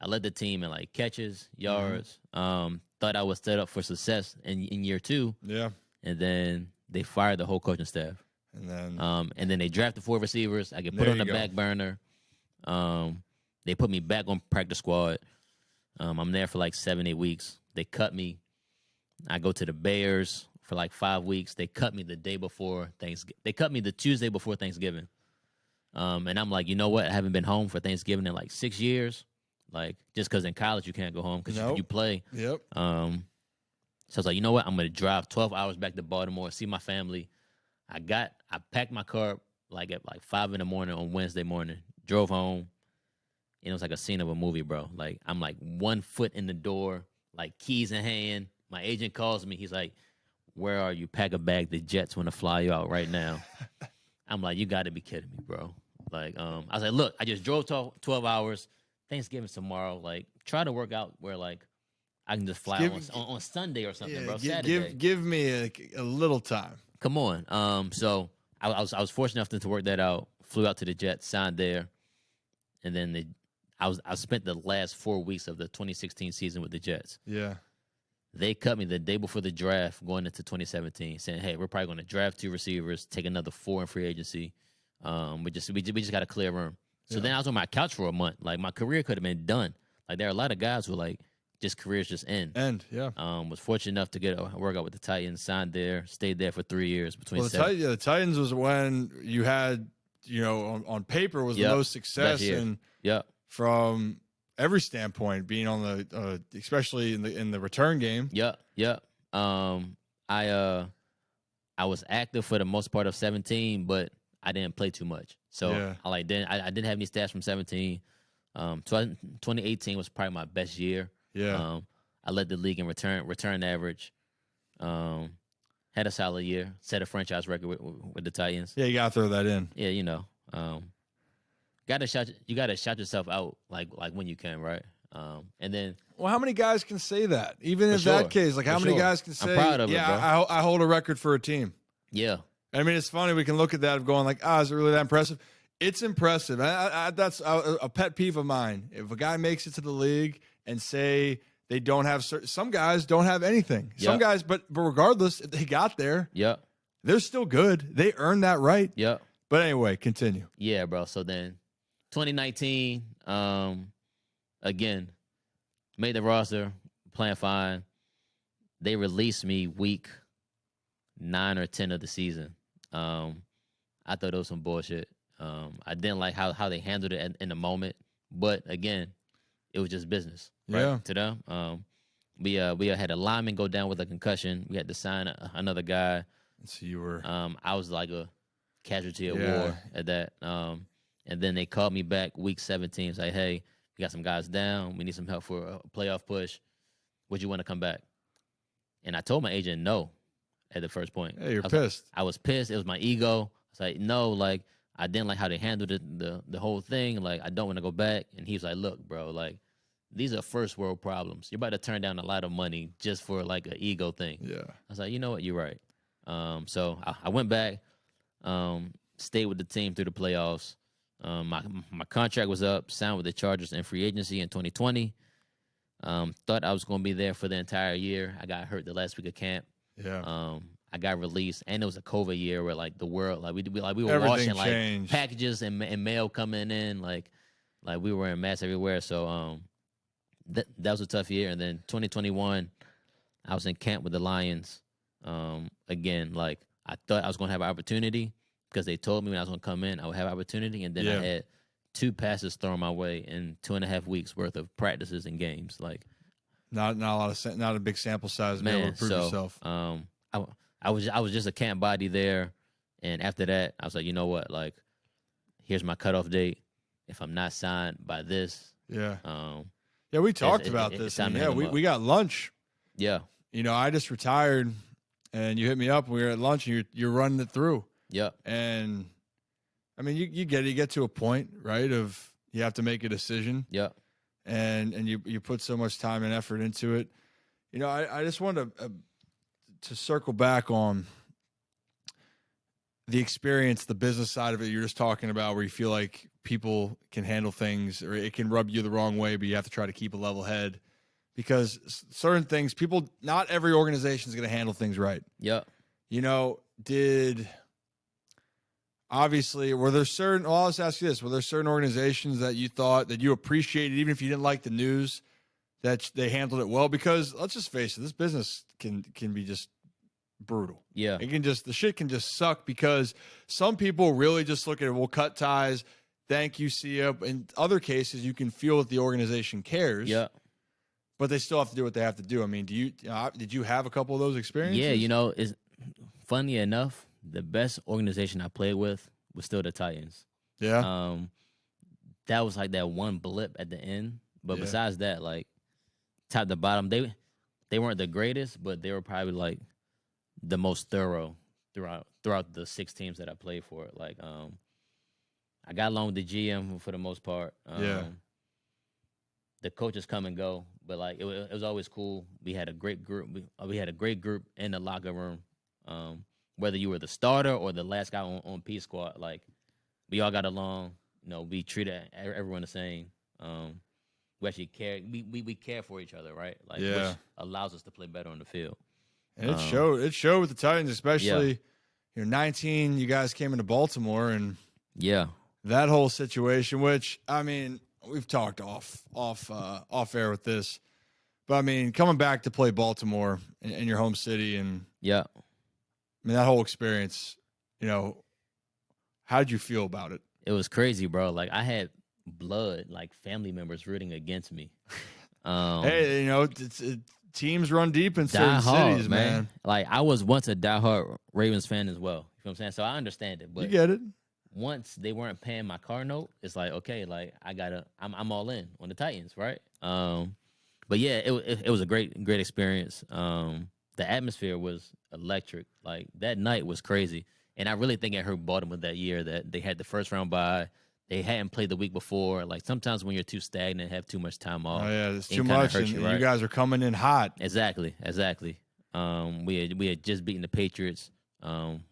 S3: led the team in like catches, yards. Thought I was set up for success in year 2.
S2: Yeah.
S3: And then they fired the whole coaching staff.
S2: And
S3: And then they drafted 4 receivers. I get put
S2: There
S3: on the
S2: you go.
S3: back burner. They put me back on practice squad. I'm there for like 7-8 weeks. They cut me. I go to the Bears for like 5 weeks. They cut me the day before Thanksgiving. They cut me the Tuesday before Thanksgiving. And I'm like, you know what? I haven't been home for Thanksgiving in like 6 years. Like, just because in college you can't go home because
S2: Nope.
S3: you play.
S2: Yep.
S3: So I was like, you know what? I'm going to drive 12 hours back to Baltimore, see my family. I packed my car up like at like 5 a.m. on Wednesday morning, drove home, and it was like a scene of a movie, bro. Like, I'm like 1 foot in the door, like keys in hand. My agent calls me. He's like, where are you? Pack a bag. The Jets want to fly you out right now. I'm like, you got to be kidding me, bro. Like, I was like, look, I just drove 12 hours. Thanksgiving's tomorrow. Like, try to work out where, like, I can just fly on Sunday or something, bro. Saturday.
S2: Give me a little time.
S3: Come on. So I was fortunate enough to work that out. Flew out to the Jets, signed there, and then I spent the last 4 weeks of the 2016 season with the Jets.
S2: Yeah.
S3: They cut me the day before the draft, going into 2017, saying, "Hey, we're probably going to draft 2 receivers, take another 4 in free agency. We just got a clear room." So then I was on my couch for a month. Like, my career could have been done. Like, there are a lot of guys who like just careers just end.
S2: Yeah.
S3: Was fortunate enough to get a workout with the Titans, signed there, stayed there for 3 years between.
S2: Well, the Titans was when you had, on paper was the most success, and from every standpoint, being on the especially in the return game.
S3: Yeah. I was active for the most part of 17, but I didn't play too much. So I didn't have any stats from 17. 2018 was probably my best year.
S2: Yeah.
S3: I led the league in return average. Had a solid year. Set a franchise record with the Titans.
S2: Yeah, you gotta throw that in.
S3: Yeah, you gotta shout yourself out like when you can, right? And then
S2: Well, how many guys can say that? Even in
S3: sure.
S2: that case, like how
S3: For
S2: many
S3: sure.
S2: guys can say,
S3: I'm proud of it,
S2: yeah,
S3: bro.
S2: I hold a record for a team.
S3: Yeah.
S2: I mean, it's funny. We can look at that of going like, is it really that impressive? It's impressive. That's a pet peeve of mine. If a guy makes it to the league and say they don't have some guys don't have anything. Some
S3: Yep.
S2: guys, but regardless, if they got there,
S3: Yep.
S2: they're still good. They earned that right.
S3: Yep.
S2: But anyway, continue.
S3: Yeah, bro. So then 2019, again, made the roster, playing fine. They released me week 9 or 10 of the season. I thought it was some bullshit. I didn't like how they handled it in the moment. But again, it was just business, right?
S2: Yeah.
S3: To them. We had a lineman go down with a concussion. We had to sign another guy.
S2: So you were
S3: I was like a casualty of
S2: Yeah.
S3: war at that. And then they called me back week 17, say, hey, we got some guys down. We need some help for a playoff push. Would you want to come back? And I told my agent no at the first point.
S2: Hey, you're
S3: I was
S2: pissed.
S3: I was pissed. It was my ego. I was like, no, like, I didn't like how they handled it, the whole thing. Like, I don't want to go back. And he was like, look, bro, like, these are first world problems. You're about to turn down a lot of money just for, like, an ego thing.
S2: Yeah.
S3: I was like, you know what? You're right. So I went back, stayed with the team through the playoffs. My contract was up, signed with the Chargers in free agency in 2020. Thought I was going to be there for the entire year. I got hurt the last week of camp.
S2: Yeah.
S3: I got released, and it was a COVID year where like the world, like we were
S2: Everything
S3: washing
S2: changed.
S3: like packages and mail coming in, like we were in mass everywhere. So that was a tough year. And then 2021, I was in camp with the Lions. Again, like I thought I was going to have an opportunity because they told me when I was going to come in, I would have opportunity, and then I had 2 passes thrown my way in 2.5 weeks worth of practices and games. Like
S2: not a lot of not a big sample size to be able to prove yourself.
S3: I was just a camp body there, and after that, I was like, you know what, like, here's my cutoff date. If I'm not signed by this,
S2: Yeah, we talked about
S3: it's
S2: this.
S3: time to
S2: Yeah,
S3: hang 'em up.
S2: we got lunch.
S3: yeah,
S2: You know, I just retired, and you hit me up. We were at lunch, and you're running it through.
S3: yeah,
S2: And I mean, you get to a point, right, of you have to make a decision,
S3: yeah,
S2: and you put so much time and effort into it. You know, I just wanted to circle back on the experience, the business side of it you're just talking about, where you feel like people can handle things or it can rub you the wrong way, but you have to try to keep a level head because certain things, not every organization is going to handle things right.
S3: yeah.
S2: You know, were there certain, I'll just ask you this, were there certain organizations that you thought that you appreciated, even if you didn't like the news, that they handled it well? Because let's just face it, this business can be just brutal.
S3: Yeah.
S2: The shit can just suck because some people really just look at it, we'll cut ties, thank you, see ya. In other cases, you can feel that the organization cares.
S3: Yeah.
S2: But they still have to do what they have to do. I mean, did you have a couple of those experiences?
S3: Yeah, you know, it's funny enough, the best organization I played with was still the Titans.
S2: Yeah.
S3: That was like that one blip at the end. But
S2: Yeah.
S3: besides that, like top to bottom, they weren't the greatest, but they were probably like the most thorough throughout the 6 teams that I played for. Like I got along with the GM for the most part.
S2: Yeah.
S3: The coaches come and go, but like it was always cool. We had a great group. We had a great group in the locker room. Whether you were the starter or the last guy on P squad, like we all got along. You know, we treated everyone the same. We actually care. We care for each other, right? Like,
S2: Yeah.
S3: which allows us to play better on the field.
S2: And it showed. It showed with the Titans, especially. You're 19. You guys came into Baltimore, and
S3: Yeah,
S2: that whole situation. Which I mean, we've talked off air with this, but I mean, coming back to play Baltimore in your home city, and
S3: yeah.
S2: I mean that whole experience. You know, how did you feel about it?
S3: It was crazy, bro. Like I had blood, like family members rooting against me.
S2: Hey, you know, teams run deep in certain cities, man.
S3: Like I was once a diehard Ravens fan as well. You know what I'm saying? So I understand it. But
S2: You get it.
S3: once they weren't paying my car note, it's like, okay, like I'm all in on the Titans, right? But yeah, it was a great experience. The atmosphere was electric. Like that night was crazy. And I really think it hurt Baltimore that year that they had the first round bye. they hadn't played the week before. Like sometimes when you're too stagnant, have too much time off.
S2: Oh yeah, it's
S3: it
S2: too
S3: kinda
S2: much,
S3: hurts
S2: and
S3: you, right?
S2: you guys are coming in hot.
S3: Exactly. We had just beaten the Patriots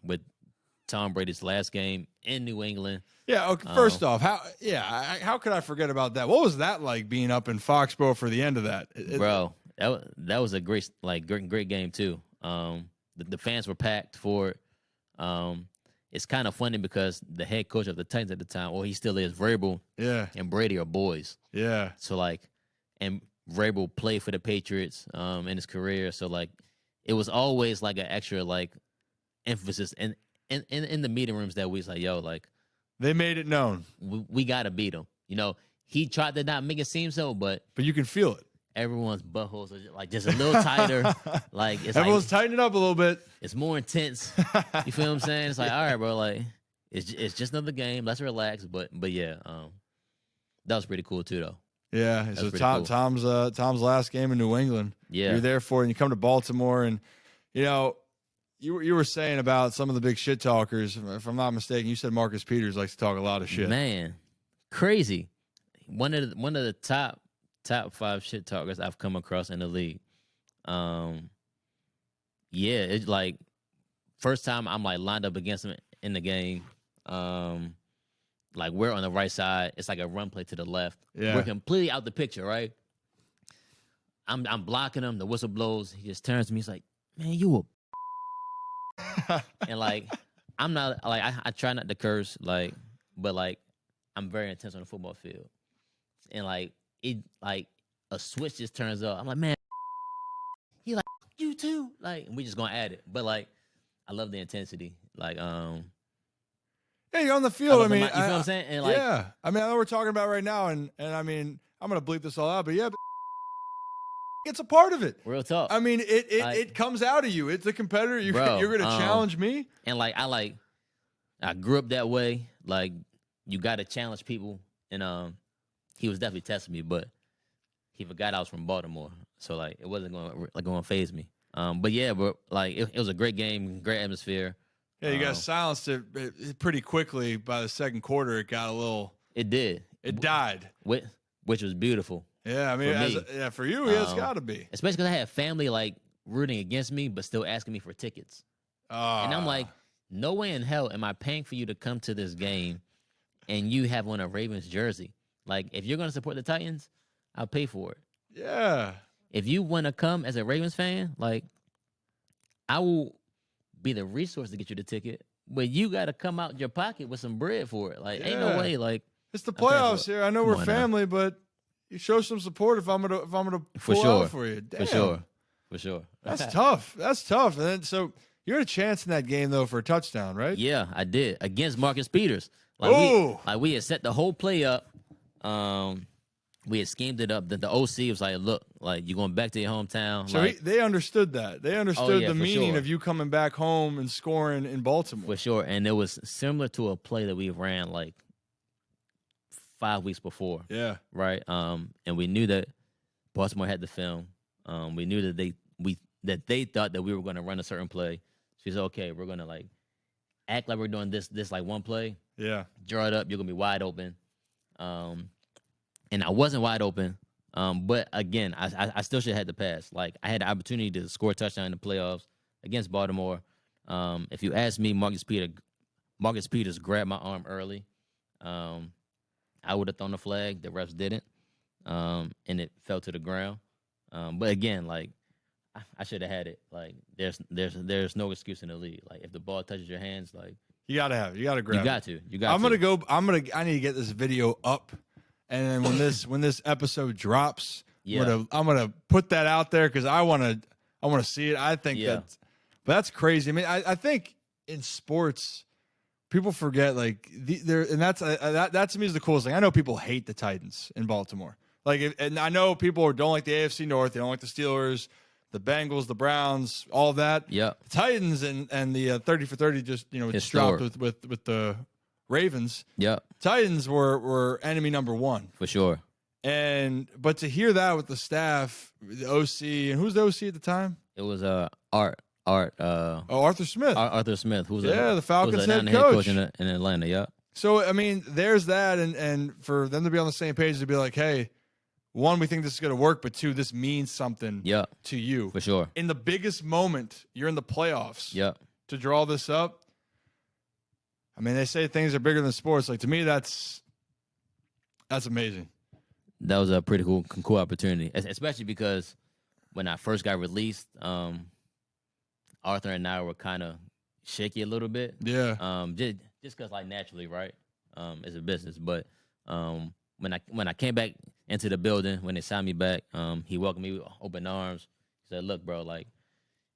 S3: with Tom Brady's last game in New England.
S2: Yeah. Okay, first off, how could I forget about that? What was that like being up in Foxborough for the end of that?
S3: Bro, that was a great game too. The fans were packed for it. It's kind of funny because the head coach of the Titans at the time, or he still is, Vrabel
S2: Yeah.
S3: and Brady are boys.
S2: Yeah.
S3: So like, and Vrabel played for the Patriots in his career. So like, it was always like an extra like emphasis in the meeting rooms that we was like, yo, like
S2: They made it known,
S3: we gotta beat him. You know, he tried to not make it seem so, but
S2: you can feel it.
S3: everyone's buttholes are just a little tighter. Like
S2: Everyone's tightening up a little bit.
S3: it's more intense. You feel what I'm saying? It's like, all right, bro, like it's just another game. Let's relax. But yeah, that was pretty cool too, though.
S2: Yeah. So
S3: pretty cool.
S2: Tom's last game in New England.
S3: Yeah.
S2: You're there for it, and you come to Baltimore, and you know, you were saying about some of the big shit talkers. If I'm not mistaken, you said Marcus Peters likes to talk a lot of shit.
S3: Man, crazy. One of the top 5 shit talkers I've come across in the league. Yeah, it's like first time I'm like lined up against him in the game. Like we're on the right side. It's like a run play to the left.
S2: Yeah.
S3: We're completely out the picture, right? I'm blocking him. The whistle blows. He just turns to me. He's like, "Man, you a," and like I'm not like I try not to curse, like, but like I'm very intense on the football field, and like it like a switch just turns up. I'm like, man, he like you too, like, and we just gonna add it. But like I love the intensity, like
S2: Yeah, you're on the field. I mean,
S3: you feel what I'm saying? And like,
S2: yeah. I mean, I know we're talking about right now, and I mean, I'm gonna bleep this all out, but yeah, it's a part of it.
S3: real talk.
S2: I mean, it comes out of you. It's a competitor. You're going to challenge me.
S3: And like I grew up that way. Like you got to challenge people, and he was definitely testing me, but he forgot I was from Baltimore, so like it wasn't going to phase me. But yeah, but like it was a great game, great atmosphere.
S2: Yeah, you guys silenced it pretty quickly. By the second quarter, it got a little.
S3: It did.
S2: It died.
S3: Which was beautiful.
S2: Yeah, I mean, for you, yeah, it's got to be.
S3: Especially because I had family like rooting against me, but still asking me for tickets. And I'm like, no way in hell am I paying for you to come to this game and you have on a Ravens jersey. Like, if you're going to support the Titans, I'll pay for it.
S2: Yeah.
S3: If you want to come as a Ravens fan, like, I will be the resource to get you the ticket, but you got to come out your pocket with some bread for it. Like, ain't no way. Like,
S2: it's the playoffs here. I know we're family, but you show some support if I'm gonna pull out for you. Damn.
S3: For sure.
S2: That's tough. That's tough. And then, so you had a chance in that game though for a touchdown, right?
S3: Yeah, I did against Marcus Peters. Like we had set the whole play up. We had schemed it up. The OC was like, "Look, like you're going back to your hometown."
S2: So
S3: like,
S2: they understood that. They understood the meaning
S3: sure.
S2: of you coming back home and scoring in Baltimore.
S3: For sure, and it was similar to a play that we ran like 5 weeks before.
S2: Yeah.
S3: Right. And we knew that Baltimore had the film. We knew that they thought that we were going to run a certain play. She said, "Okay, we're going to like act like we're doing this like one play.
S2: Yeah.
S3: Draw it up. You're gonna be wide open." And I wasn't wide open. But again, I still should have had the pass. Like I had the opportunity to score a touchdown in the playoffs against Baltimore. If you ask me, Marcus Peters grabbed my arm early. I would have thrown the flag. The refs didn't, and it fell to the ground. But again, like I should have had it. Like there's no excuse in the league. Like if the ball touches your hands, like
S2: you gotta have it. You gotta grab.
S3: You got to.
S2: I need to get this video up, and then when this episode drops,
S3: yeah.
S2: I'm gonna put that out there because I wanna see it. I think that's crazy. I mean, I think in sports, people forget like that to me is the coolest thing. I know people hate the Titans in Baltimore. Like, and I know people don't like the AFC North. They don't like the Steelers, the Bengals, the Browns, all of that.
S3: Yeah,
S2: the Titans and the 30 for 30 just it's dropped with the Ravens.
S3: Yeah,
S2: Titans were enemy number one
S3: for sure.
S2: But to hear that with the staff, the OC, and who's the OC at the time?
S3: It was Arthur Smith.
S2: Arthur Smith.
S3: Arthur Smith, who's
S2: the Falcons
S3: head coach in Atlanta. Yeah.
S2: So, I mean, there's that. And for them to be on the same page to be like, hey, one, we think this is going to work, but two, this means something to you.
S3: For sure.
S2: In the biggest moment, you're in the playoffs.
S3: Yep.
S2: To draw this up. I mean, they say things are bigger than sports. Like, to me, that's amazing.
S3: That was a pretty cool opportunity, especially because when I first got released, Arthur and I were kind of shaky a little bit.
S2: Yeah.
S3: Just because, like, naturally, right? It's a business. But when I came back into the building, when they signed me back, he welcomed me with open arms. He said, "Look, bro, like,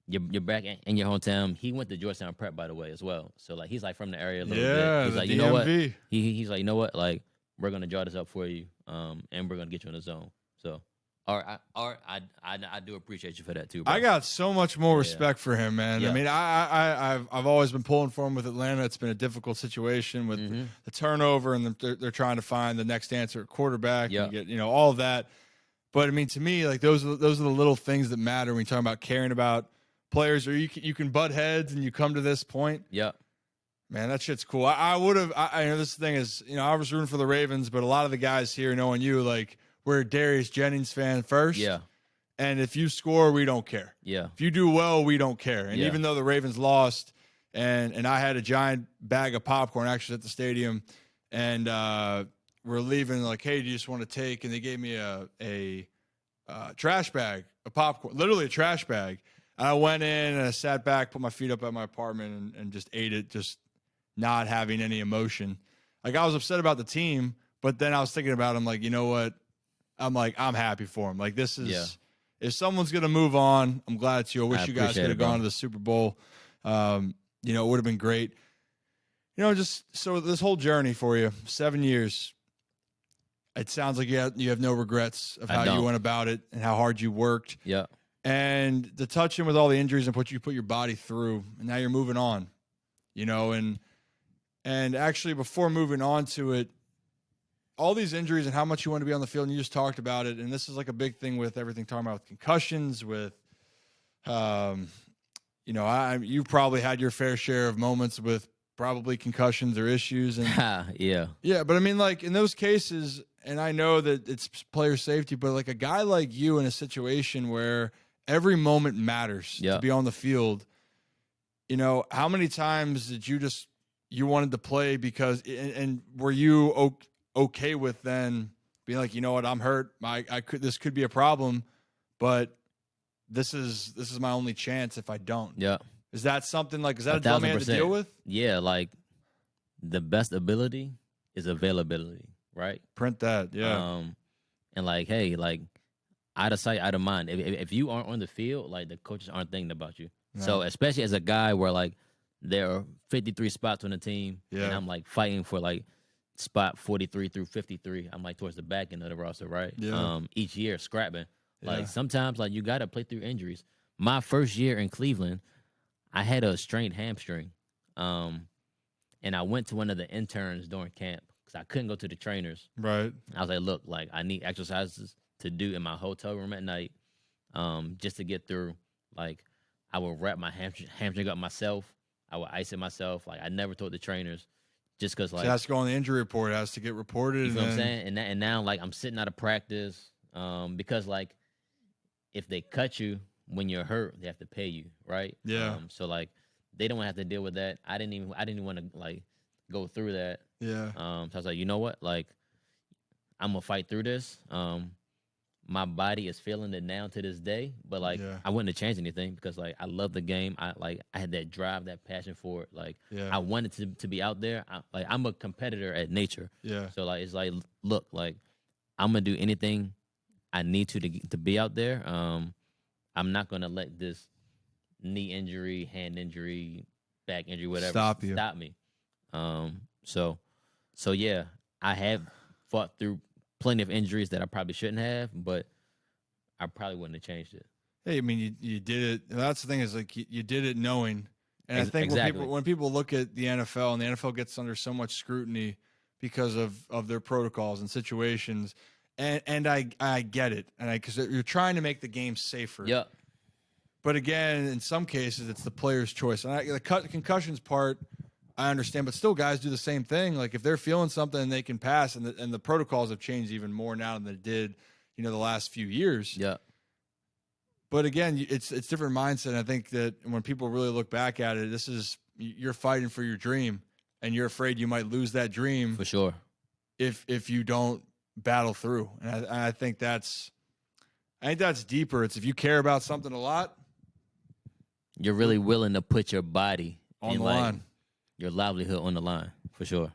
S3: you're back in your hometown." He went to Georgetown Prep, by the way, as well. So, like, he's, like, from the area a little bit. He's like, you know what? He's like, you know what? Like, we're going to draw this up for you, and we're going to get you in the zone. So, I do appreciate you for that, too, bro.
S2: I got so much more respect for him, man.
S3: Yeah.
S2: I mean, I've always been pulling for him with Atlanta. It's been a difficult situation with the turnover, and they're trying to find the next answer at quarterback and get, all of that. But, I mean, to me, like, those are the little things that matter when you talk about caring about players, or you can butt heads and you come to this point.
S3: Yeah.
S2: Man, that shit's cool. I would have. I know this thing is. I was rooting for the Ravens, but a lot of the guys here, knowing you, like, we're a Darius Jennings fan first.
S3: Yeah.
S2: And if you score, we don't care.
S3: Yeah.
S2: If you do well, we don't care. And even though the Ravens lost, and I had a giant bag of popcorn actually at the stadium, and we're leaving, like, hey, do you just want to take? And they gave me a trash bag of popcorn, literally a trash bag. And I went in and I sat back, put my feet up at my apartment, and just ate it, just not having any emotion. Like, I was upset about the team, but then I was thinking about it. I'm like, you know what? I'm happy for him. Like, this is, if someone's going to move on, I'm glad it's you. I wish you guys could have gone to the Super Bowl. It would have been great. Just so this whole journey for you, 7 years, it sounds like you have no regrets of how you went about it and how hard you worked.
S3: Yeah.
S2: And to touch him with all the injuries and put your body through, and now you're moving on, and actually before moving on to it, all these injuries and how much you want to be on the field, and you just talked about it, and this is like a big thing with everything talking about with concussions, with, you probably had your fair share of moments with probably concussions or issues. And yeah, but I mean, like, in those cases, and I know that it's player safety, but like a guy like you in a situation where every moment matters to be on the field, how many times did you wanted to play because, and were you okay with then being like, you know what, I'm hurt. This could be a problem, but this is my only chance if I don't. Yeah. Is that something like, is that a dilemma you had to deal with?
S3: Yeah. Like, the best ability is availability, right?
S2: Print that. Yeah.
S3: And like, hey, like, out of sight, out of mind. If you aren't on the field, like, the coaches aren't thinking about you. No. So especially as a guy where, like, there are 53 spots on the team, and I'm, like, fighting for, like, spot 43 through 53. I'm, like, towards the back end of the roster, right? Yeah. Each year, scrapping. Like, sometimes, like, you got to play through injuries. My first year in Cleveland, I had a strained hamstring. And I went to one of the interns during camp because I couldn't go to the trainers.
S2: Right.
S3: I was like, look, like, I need exercises to do in my hotel room at night, just to get through. Like, I would wrap my hamstring up myself. I would ice it myself. Like, I never told the trainers, just because, like,
S2: so it has to go on the injury report. It has to get reported.
S3: You know what I'm saying? And now, like, I'm sitting out of practice because, like, if they cut you when you're hurt, they have to pay you, right?
S2: Yeah.
S3: So, like, they don't have to deal with that. I didn't even want to, like, go through that.
S2: Yeah.
S3: So I was like, you know what? Like, I'm gonna fight through this. My body is feeling it now to this day, but, like, I wouldn't have changed anything because, like, I love the game. I had that drive, that passion for it. Like, I wanted to be out there. I'm a competitor at nature. Yeah. So, like, it's like, look, like, I'm gonna do anything I need to be out there. I'm not gonna let this knee injury, hand injury, back injury, whatever stop me. So yeah, I have fought through plenty of injuries that I probably shouldn't have, but I probably wouldn't have changed it.
S2: Hey, I mean, you did it. That's the thing is, like, you did it knowing. And I think when people look at the NFL, and the NFL gets under so much scrutiny because of their protocols and situations, and I get it, and because you're trying to make the game safer.
S3: Yeah.
S2: But again, in some cases, it's the player's choice. And the concussions part, I understand, but still guys do the same thing. Like if they're feeling something, they can pass, and the protocols have changed even more now than they did, the last few years.
S3: Yeah.
S2: But again, it's different mindset. I think that when people really look back at it, you're fighting for your dream, and you're afraid you might lose that dream
S3: For sure.
S2: if you don't battle through. And I think that's deeper. It's if you care about something a lot,
S3: you're really willing to put your body
S2: on the line,
S3: your livelihood on the line, for sure.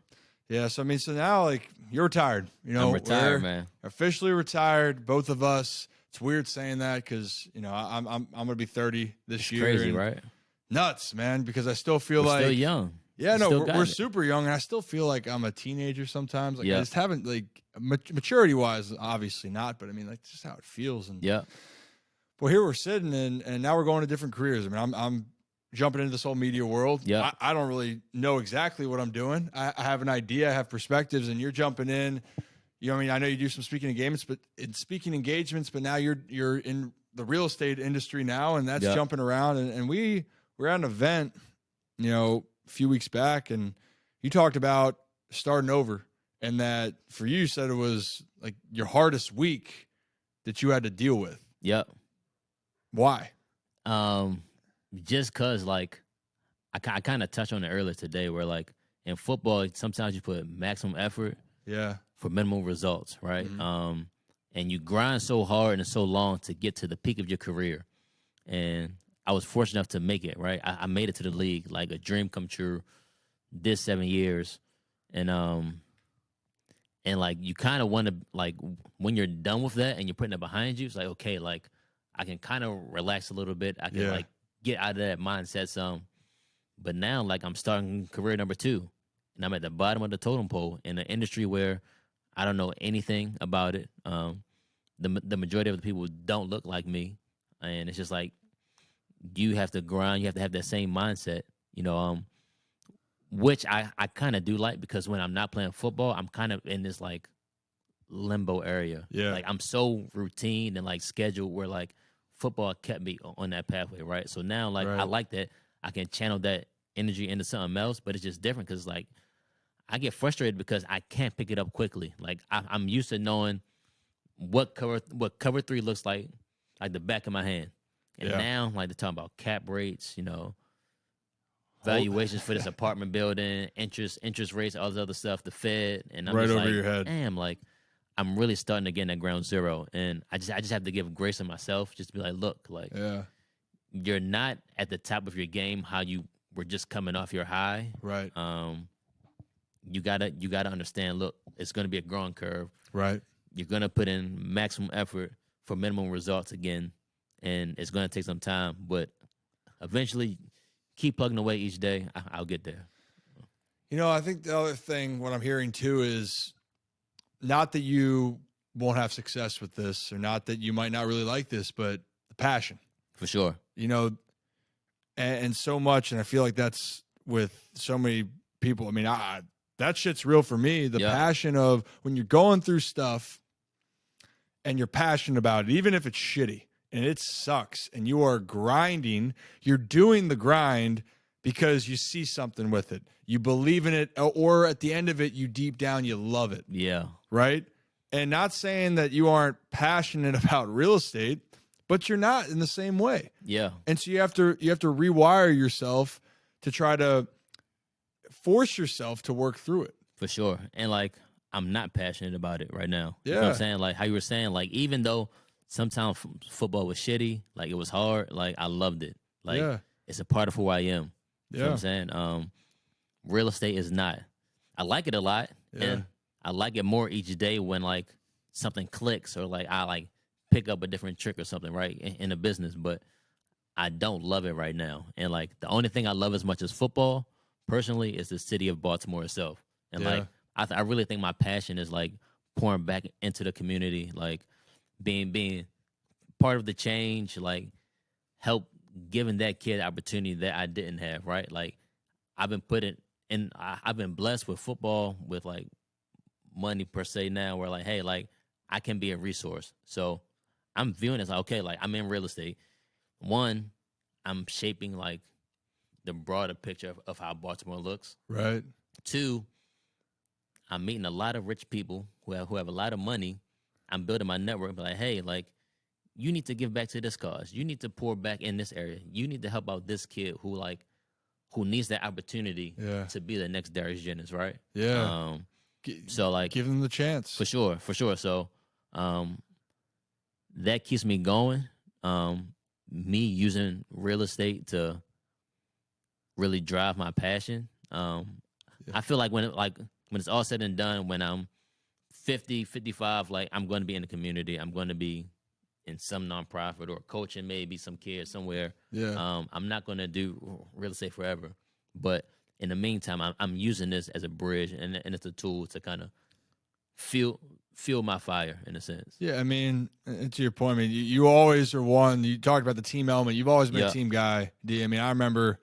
S2: Yeah. So now, like, you're retired.
S3: I'm retired, man.
S2: Officially retired, both of us. It's weird saying that because I'm gonna be 30 this year.
S3: Crazy, right?
S2: Nuts, man. Because I still feel
S3: We're
S2: like
S3: still young.
S2: Yeah, we're super young, and I still feel like I'm a teenager sometimes. Like I just haven't, like, maturity wise, obviously not, but I mean, like, just how it feels. And well, here we're sitting, and now we're going to different careers. I mean, I'm jumping into this whole media world.
S3: Yeah,
S2: I don't really know exactly what I'm doing. I have an idea, I have perspectives, and you're jumping in. I mean, I know you do some speaking engagements, but now you're in the real estate industry now, and that's jumping around. And we're at an event, a few weeks back, and you talked about starting over, and that for you said it was like your hardest week that you had to deal with.
S3: Yep.
S2: Why?
S3: Just cause, like, I kind of touched on it earlier today, where, like, in football, sometimes you put maximum effort for minimal results, right?
S2: Mm-hmm.
S3: And you grind so hard and so long to get to the peak of your career. And I was fortunate enough to make it, right? I made it to the league, like a dream come true. Did 7 years, and like, you kind of want to, like, when you're done with that and you're putting it behind you, it's like, okay, like, I can kind of relax a little bit. I can like get out of that mindset some. But now, like, I'm starting career number 2, and I'm at the bottom of the totem pole in an industry where I don't know anything about it. The majority of the people don't look like me, and it's just like, you have to grind. You have to have that same mindset, which I kind of do like, because when I'm not playing football, I'm kind of in this, like, limbo area.
S2: Yeah.
S3: Like, I'm so routine and, like, scheduled where, like, football kept me on that pathway, right? So now, like, I like that I can channel that energy into something else, but it's just different because, like, I get frustrated because I can't pick it up quickly. Like, I'm used to knowing what cover 3 looks like the back of my hand. And now, like, they're talking about cap rates, valuations for this apartment building, interest rates, all this other stuff, the Fed, and I'm
S2: right
S3: just
S2: over
S3: like,
S2: your head.
S3: Damn, like, I'm really starting again at ground zero, and I just have to give grace to myself, just to be like, look, like, you're not at the top of your game how you were just coming off your high,
S2: right?
S3: You gotta understand. Look, it's gonna be a growing curve,
S2: right?
S3: You're gonna put in maximum effort for minimum results again, and it's gonna take some time, but eventually, keep plugging away each day. I'll get there.
S2: I think the other thing, what I'm hearing too, is not that you won't have success with this, or not that you might not really like this, but the passion.
S3: For sure.
S2: And so much, and I feel like that's with so many people. I mean, that shit's real for me. The passion of when you're going through stuff and you're passionate about it, even if it's shitty and it sucks and you are grinding, you're doing the grind because you see something with it. You believe in it, or at the end of it, you deep down, you love it.
S3: Yeah.
S2: Right? And not saying that you aren't passionate about real estate, but you're not in the same way.
S3: Yeah.
S2: And so you have to rewire yourself to try to force yourself to work through it.
S3: For sure. And, like, I'm not passionate about it right now.
S2: Yeah.
S3: You know what I'm saying? Like, how you were saying, like, even though sometimes football was shitty, like, it was hard, like, I loved it. Like, it's a part of who I am. You know what I'm saying? Real estate is not. I like it a lot, and I like it more each day when, like, something clicks, or, like, I, like, pick up a different trick or something, right, in a business, but I don't love it right now. And, like, the only thing I love as much as football, personally, is the city of Baltimore itself. And, like, I really think my passion is, like, pouring back into the community, like, being part of the change, like, help giving that kid opportunity that I didn't have, right? Like, I've been blessed with football, with, like, money per se now, where, like, hey, like, I can be a resource. So I'm viewing it as, like, okay, like, I'm in real estate. One, I'm shaping, like, the broader picture of how Baltimore looks.
S2: Right.
S3: 2, I'm meeting a lot of rich people who have a lot of money. I'm building my network. Like, hey, like, you need to give back to this cause. You need to pour back in this area. You need to help out this kid who needs that opportunity to be the next Darius Jennings, right?
S2: Yeah.
S3: So like,
S2: give them the chance.
S3: For sure. So that keeps me going. Me using real estate to really drive my passion. I feel like when it's all said and done, when I'm 50, 55, like, I'm going to be in the community. I'm going to be in some nonprofit or coaching maybe some kids somewhere.
S2: Yeah.
S3: I'm not going to do real estate forever. But in the meantime, I'm using this as a bridge, and it's a tool to kind of fuel my fire in a sense.
S2: Yeah, I mean, to your point, I mean, you always are one. You talked about the team element. You've always been a team guy, D. I mean, I remember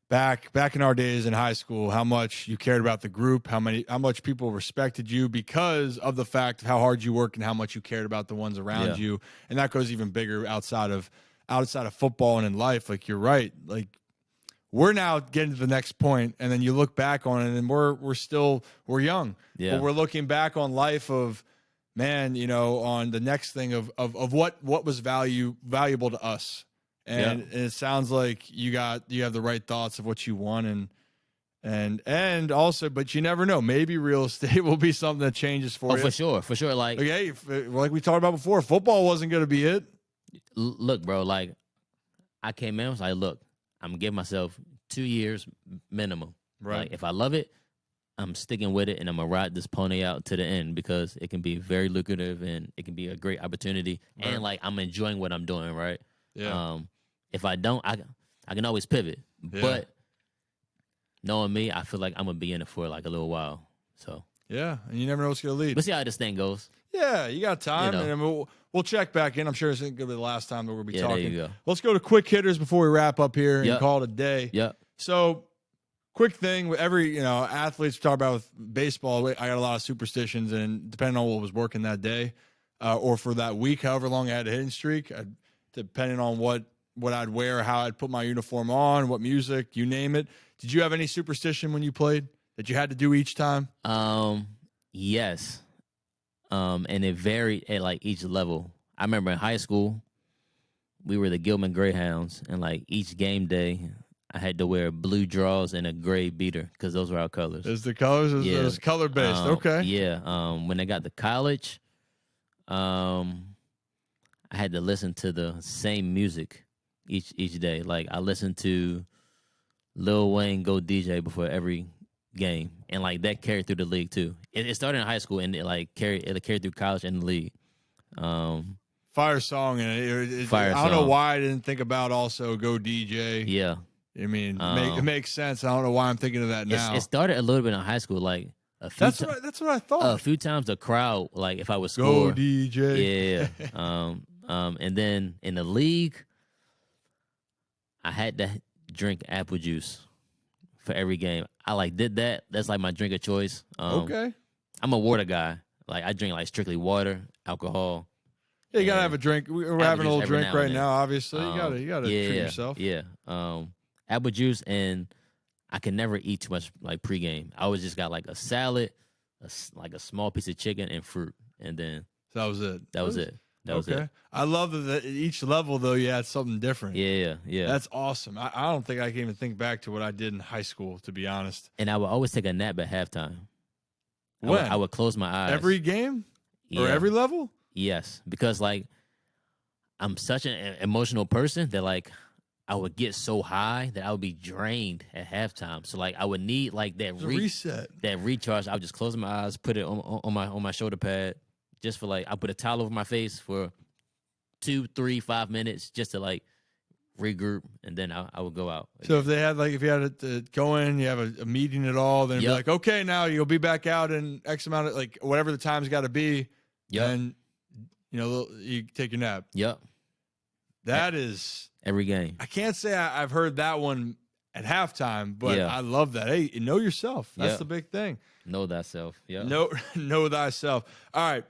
S2: back in our days in high school, how much you cared about the group, how much people respected you because of the fact of how hard you work and how much you cared about the ones around you. And that goes even bigger outside of football and in life. Like, you're right. Like, we're now getting to the next point, and then you look back on it, and we're young.
S3: Yeah.
S2: But we're looking back on life of, man, you know, on the next thing of what was valuable to us. And it sounds like you have the right thoughts of what you want, and also, but you never know. Maybe real estate will be something that changes for you.
S3: For sure. Like
S2: we talked about before, football wasn't going to be it.
S3: Look, bro, like, I came in, I was like, look, I'm giving myself 2 years minimum.
S2: Right.
S3: Like, if I love it, I'm sticking with it, and I'm going to ride this pony out to the end because it can be very lucrative and it can be a great opportunity. Right. And, like, I'm enjoying what I'm doing, right?
S2: Yeah.
S3: If I don't, I can always pivot.
S2: Yeah.
S3: But knowing me, I feel like I'm going to be in it for, like, a little while. So.
S2: Yeah, and you never know what's going to lead.
S3: We'll see how this thing goes.
S2: Yeah, you got time,
S3: You know.
S2: and we'll check back in. I'm sure it's going to be the last time that we'll be talking.
S3: There you go.
S2: Let's go to quick hitters before we wrap up here and call it a day.
S3: Yep.
S2: So, quick thing with every athletes we talk about with baseball. I got a lot of superstitions, and depending on what was working that day, or for that week, however long I had a hitting streak, depending on what I'd wear, how I'd put my uniform on, what music, you name it. Did you have any superstition when you played that you had to do each time?
S3: Yes. And it varied at, like, each level. I remember in high school, we were the Gilman Greyhounds, and, like, each game day, I had to wear blue draws and a gray beater because those were our colors.
S2: Is the colors? It was color based. Okay.
S3: Yeah. When I got to college, I had to listen to the same music each day. Like, I listened to Lil Wayne Go DJ before every game, and, like, that carried through the league too. It started in high school, and it carried through college and the league.
S2: Fire song, and
S3: Fire
S2: I don't know
S3: song.
S2: why I didn't think about also Go DJ.
S3: Yeah.
S2: I mean, it makes sense. I don't know why I'm thinking of that now.
S3: It started a little bit in high school, like a few.
S2: That's what I thought.
S3: A few times the crowd, like, if I was
S2: Go
S3: score,
S2: DJ.
S3: yeah. And then in the league, I had to drink apple juice for every game. I did that. That's like my drink of choice.
S2: Okay.
S3: I'm a water guy. Like, I drink, like, strictly water, alcohol.
S2: Yeah, you gotta have a drink. We're having a little drink right now. Obviously, you gotta treat yourself.
S3: Yeah. Apple juice, and I can never eat too much, like, pregame. I always just got, like, a salad, like a small piece of chicken and fruit, and then
S2: that was it.
S3: That was it.
S2: I love that at each level, though, you had something different.
S3: Yeah.
S2: That's awesome. I don't think I can even think back to what I did in high school, to be honest.
S3: And I would always take a nap at halftime.
S2: When?
S3: I would close my eyes.
S2: Every game?
S3: Yeah.
S2: Or every level?
S3: Yes, because, like, I'm such an emotional person that, like, I would get so high that I would be drained at halftime. So, like, I would need, like, that
S2: reset,
S3: that recharge. I would just close my eyes, put it on my shoulder pad, just for, like, I put a towel over my face for 2, 3, 5 minutes just to, like, regroup, and then I would go out.
S2: So if you had to go in, you have a meeting at all, then it'd be like, okay, now you'll be back out in X amount of, like, whatever the time's got to be.
S3: Yep.
S2: And you take your nap.
S3: Yep.
S2: That is
S3: every game.
S2: I can't say I've heard that one at halftime, but I love that. Hey, know yourself. That's the big thing.
S3: Know thyself. Yeah.
S2: Know thyself. All right.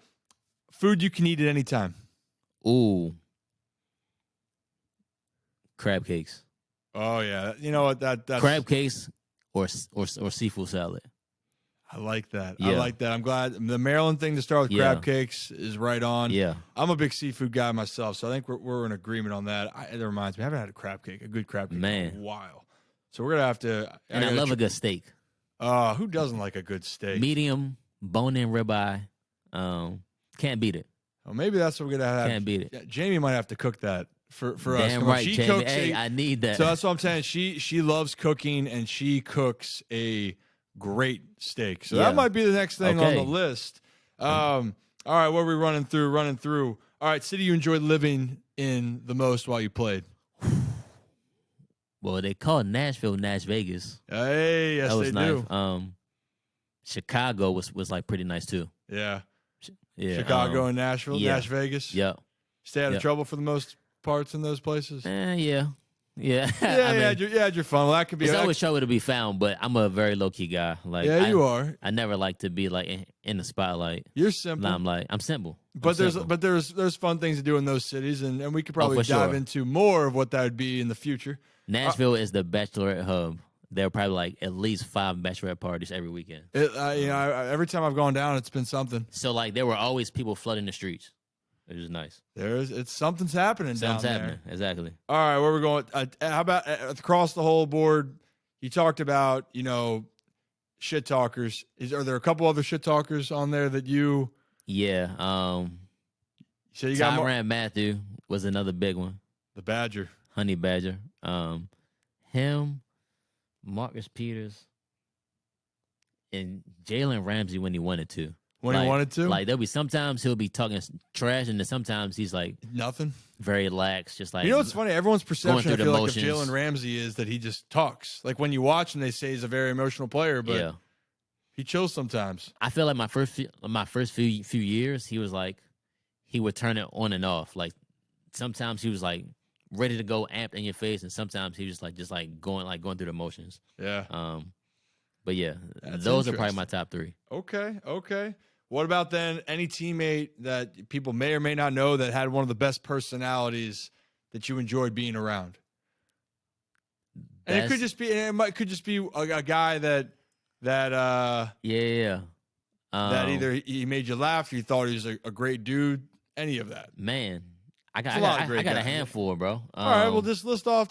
S2: Food you can eat at any time.
S3: Ooh. Crab cakes.
S2: Oh yeah, you know what? That's
S3: Crab cakes or seafood salad.
S2: I like that. I
S3: Yeah.
S2: like that. I'm glad the Maryland thing to start with
S3: Yeah.
S2: crab cakes is right on.
S3: Yeah.
S2: I'm a big seafood guy myself, so I think we're in agreement on that. That reminds me, I haven't had a good crab cake
S3: Man.
S2: in a while. So we're gonna have to.
S3: And I love a good steak.
S2: Who doesn't like a good steak?
S3: Medium, bone-in ribeye. Can't beat it.
S2: Oh, maybe that's what we're gonna have.
S3: Can't beat it.
S2: Yeah, Jamie might have to cook that for us.
S3: Damn
S2: Come on,
S3: right,
S2: she
S3: Jamie.
S2: cooks
S3: Hey, I need that.
S2: So that's what I'm saying. She loves cooking and she cooks a great steak. So
S3: Yeah.
S2: that might be the next thing on
S3: Okay.
S2: the list. All right, what are we running through? All right, city you enjoyed living in the most while you played.
S3: Well, they call Nashville Nash Vegas.
S2: Hey, yes,
S3: That was
S2: they
S3: nice.
S2: do.
S3: Chicago was like pretty nice too.
S2: Yeah.
S3: Yeah.
S2: Chicago and Nashville,
S3: yeah.
S2: Nash Vegas.
S3: Yeah.
S2: Stay out of
S3: Yeah.
S2: trouble for the most parts in those places.
S3: Yeah.
S2: Yeah,
S3: I mean,
S2: you had your fun. Well, that could be.
S3: it's always trouble to be found, but I'm a very low key guy. Like,
S2: Yeah, you are.
S3: I never like to be like in the spotlight.
S2: You're simple.
S3: I'm simple.
S2: But there's fun things to do in those cities, and we could probably
S3: for
S2: dive
S3: sure.
S2: into more of what that would be in the future.
S3: Nashville is the bachelorette hub. There are probably like at least 5 bachelorette parties every weekend.
S2: Every time I've gone down, it's been something.
S3: So like there were always people flooding the streets. It was nice.
S2: Something's happening
S3: Something's
S2: down
S3: happening.
S2: there.
S3: Exactly.
S2: All right, where we're going? How about across the whole board? You talked about shit talkers. Are there a couple other shit talkers on there that you?
S3: Yeah.
S2: So you got
S3: Tyrann Matthew was another big one.
S2: the Badger.
S3: Honey Badger. Him, Marcus Peters, and Jalen Ramsey when he wanted to.
S2: When he wanted to?
S3: Like there'll be sometimes he'll be talking trash, and then sometimes he's like
S2: Nothing.
S3: very lax, just like
S2: You know what's funny? Everyone's perception,
S3: through
S2: I
S3: the
S2: feel like, of
S3: motions.
S2: Jalen Ramsey is that he just talks. Like when you watch him, they say he's a very emotional player, but
S3: yeah.
S2: he chills sometimes.
S3: I feel like my first few years, he was like he would turn it on and off. Like sometimes he was like ready to go amped in your face, and sometimes he was just like going through the motions.
S2: Yeah.
S3: But yeah,
S2: That's
S3: those are probably
S2: interesting.
S3: my top 3.
S2: Okay. What about then any teammate that people may or may not know that had one of the best personalities that you enjoyed being around? And it could just be a guy that
S3: yeah.
S2: that either he made you laugh, or you thought he was a great dude, any of that.
S3: Man, I got
S2: There's a lot of
S3: I
S2: great
S3: got a
S2: guys.
S3: handful, bro.
S2: All right, well, just list off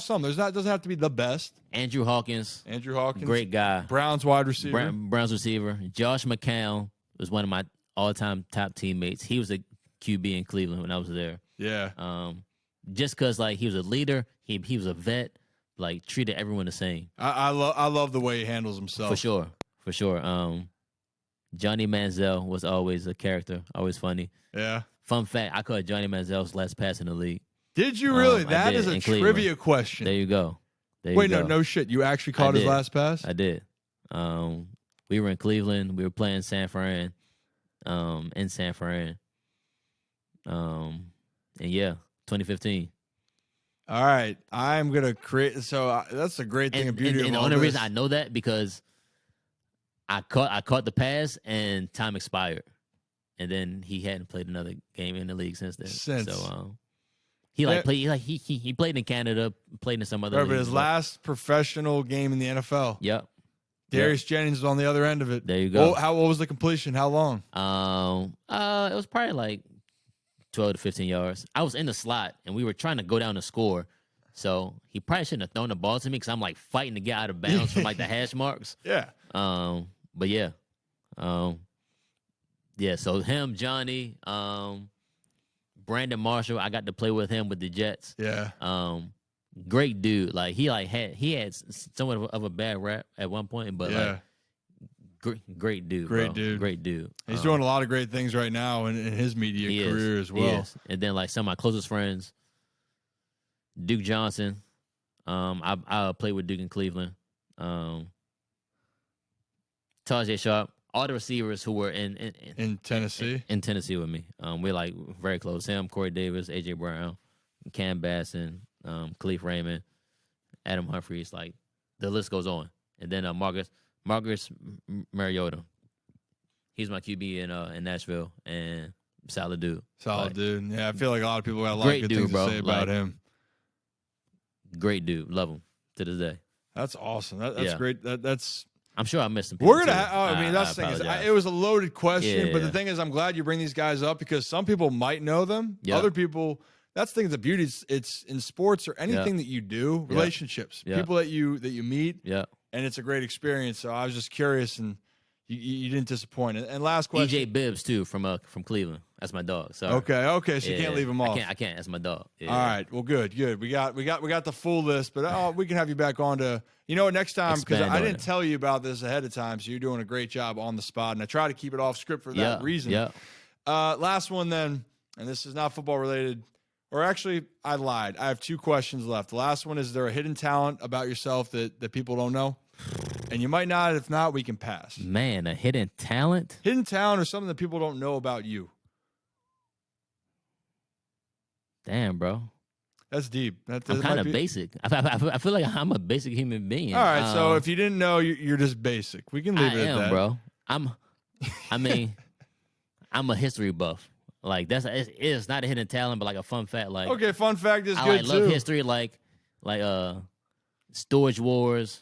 S2: some. Doesn't have to be the best.
S3: Andrew Hawkins,
S2: Andrew Hawkins,
S3: great guy.
S2: Browns wide receiver.
S3: Browns receiver. Josh McCown was one of my all-time top teammates. He was a QB in Cleveland when I was there.
S2: Yeah,
S3: Just because like he was a leader, he was a vet, like treated everyone the same.
S2: I love the way he handles himself.
S3: For sure. Johnny Manziel was always a character, always funny.
S2: Yeah.
S3: Fun fact: I caught Johnny Manziel's last pass in the league.
S2: Did you really?
S3: I
S2: That
S3: did,
S2: is a
S3: in Cleveland.
S2: trivia question.
S3: There you go.
S2: Wait, no shit. You actually caught his
S3: did.
S2: last pass?
S3: I did. We were in Cleveland. We were playing San Fran, in San Fran. And yeah, 2015.
S2: All right, I'm gonna create. So that's a great thing.
S3: And,
S2: of beauty
S3: and
S2: of
S3: the
S2: all
S3: only
S2: this.
S3: reason I know that because I caught the pass and time expired, and then he hadn't played another game in the league since then. So he he played in Canada, played in some other.
S2: Right, but
S3: leagues,
S2: his last professional game in the NFL.
S3: Yep.
S2: Darius Jennings was on the other end of it.
S3: There you go.
S2: What was the completion? How long?
S3: It was probably like 12 to 15 yards. I was in the slot, and we were trying to go down to score. So he probably shouldn't have thrown the ball to me because I'm like fighting to get out of bounds from like the hash marks.
S2: Yeah.
S3: But yeah. Yeah, so him, Johnny, Brandon Marshall, I got to play with him with the Jets.
S2: Yeah.
S3: Great dude. Like he had somewhat of a bad rap at one point, but
S2: Yeah.
S3: like great dude.
S2: Great
S3: bro.
S2: dude.
S3: Great dude.
S2: He's doing a lot of great things right now in his media
S3: He
S2: career
S3: is.
S2: as
S3: He
S2: well.
S3: is. And then like some of my closest friends, Duke Johnson. I played with Duke in Cleveland. Tajay Sharp. All the receivers who were
S2: In Tennessee.
S3: in Tennessee with me. We're like very close. Him, Corey Davis, AJ Brown, Cam Basson, Khalif Raymond, Adam Humphries. Like the list goes on. And then Marcus Mariota. He's my QB in Nashville, and solid dude.
S2: Solid
S3: Like,
S2: dude. Yeah, I feel like a lot of people got a lot of
S3: Great
S2: good
S3: dude,
S2: things
S3: bro.
S2: to say about
S3: Like,
S2: him.
S3: Great dude. Love him to this day.
S2: That's awesome. That's
S3: Yeah.
S2: great. That's
S3: I'm sure I missed some people.
S2: we're gonna.
S3: too.
S2: I mean, that's the thing.
S3: apologize.
S2: It was a loaded question, but the
S3: Yeah.
S2: thing is, I'm glad you bring these guys up because some people might know them.
S3: Yeah.
S2: Other people. That's the thing. The beauty is it's in sports or anything that you do.
S3: Yeah.
S2: Relationships,
S3: Yeah.
S2: people that you meet,
S3: Yeah.
S2: and it's a great experience. So I was just curious, and you didn't disappoint. And last question.
S3: EJ Bibbs too from Cleveland. That's my dog. So
S2: Okay. So you can't leave him off.
S3: I can't. That's my dog. Yeah.
S2: All right. Well, good. We got the full list, but we can have you back on to next time because
S3: Expand
S2: I
S3: on
S2: didn't
S3: it.
S2: tell you about this ahead of time. So you're doing a great job on the spot, and I try to keep it off script for that
S3: Yeah.
S2: reason.
S3: Yeah.
S2: Last one then, and this is not football related, or actually I lied. I have 2 questions left. The last one is there a hidden talent about yourself that people don't know, and you might not. If not, we can pass.
S3: Man, a hidden talent.
S2: Hidden talent or something that people don't know about you.
S3: Damn, bro.
S2: That's deep.
S3: I'm kind of basic. I feel like I'm a basic human being.
S2: All right, so if you didn't know, you're just basic. We can leave it at that.
S3: bro. I'm a history buff. Like it's not a hidden talent, but like a fun fact. Like
S2: Okay, fun fact is
S3: I
S2: good
S3: love
S2: too.
S3: history, like Storage Wars,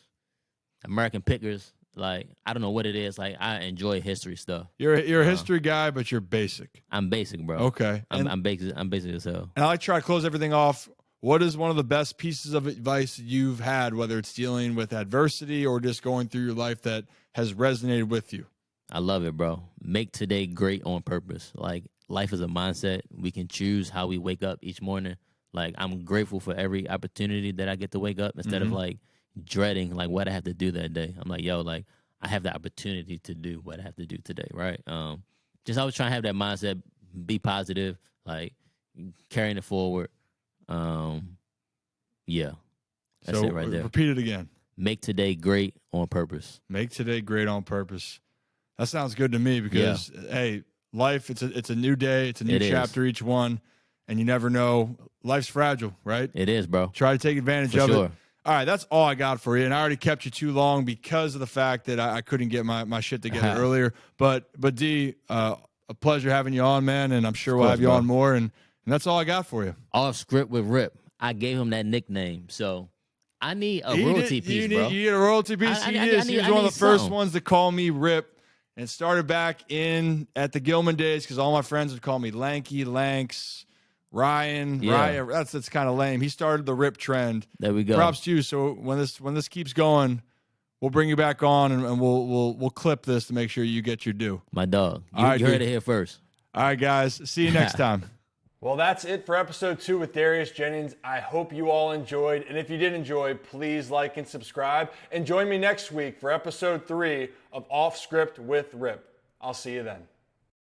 S3: American Pickers. Like I don't know what it is. Like I enjoy history stuff.
S2: You're a history guy, but you're basic.
S3: I'm basic, bro.
S2: Okay,
S3: I'm basic. I'm basic as hell.
S2: And I like to try to close everything off. What is one of the best pieces of advice you've had, whether it's dealing with adversity or just going through your life that has resonated with you?
S3: I love it, bro. Make today great on purpose. Like life is a mindset. We can choose how we wake up each morning. Like I'm grateful for every opportunity that I get to wake up instead of like dreading like what I have to do that day. I'm like, yo, like I have the opportunity to do what I have to do today, right? Just always trying to have that mindset, be positive, like carrying it forward. Yeah. That's it right there.
S2: Repeat it again.
S3: Make today great on purpose.
S2: Make today great on purpose. That sounds good to me because hey, life it's a new day, it's a new
S3: It is.
S2: chapter each one, and you never know. Life's fragile, right?
S3: It is, bro.
S2: Try to take advantage
S3: For
S2: of
S3: sure.
S2: it. All right, that's all I got for you. And I already kept you too long because of the fact that I couldn't get my shit together earlier. But D, a pleasure having you on, man, and I'm sure we'll have you
S3: bro.
S2: on more. And that's all I got for you.
S3: Off script with Rip. I gave him that nickname, so I need a royalty piece, bro.
S2: You need a royalty piece.
S3: I
S2: He
S3: need-
S2: is.
S3: I
S2: He was
S3: need
S2: one of the first
S3: something.
S2: ones to call me Rip, and started back at the Gilman days because all my friends would call me Lanky, Lanks, Ryan.
S3: Yeah.
S2: Ryan. That's kind of lame. He started the Rip trend.
S3: There we go.
S2: Props to you. So when this keeps going, we'll bring you back on and we'll clip this to make sure you get your due.
S3: My dog. You,
S2: All right,
S3: you heard
S2: dude.
S3: it here first.
S2: All right, guys. See you next time.
S1: Well, that's it for episode 2 with Darius Jennings. I hope you all enjoyed. And if you did enjoy, please like and subscribe. And join me next week for episode 3 of Off Script with Rip. I'll see you then.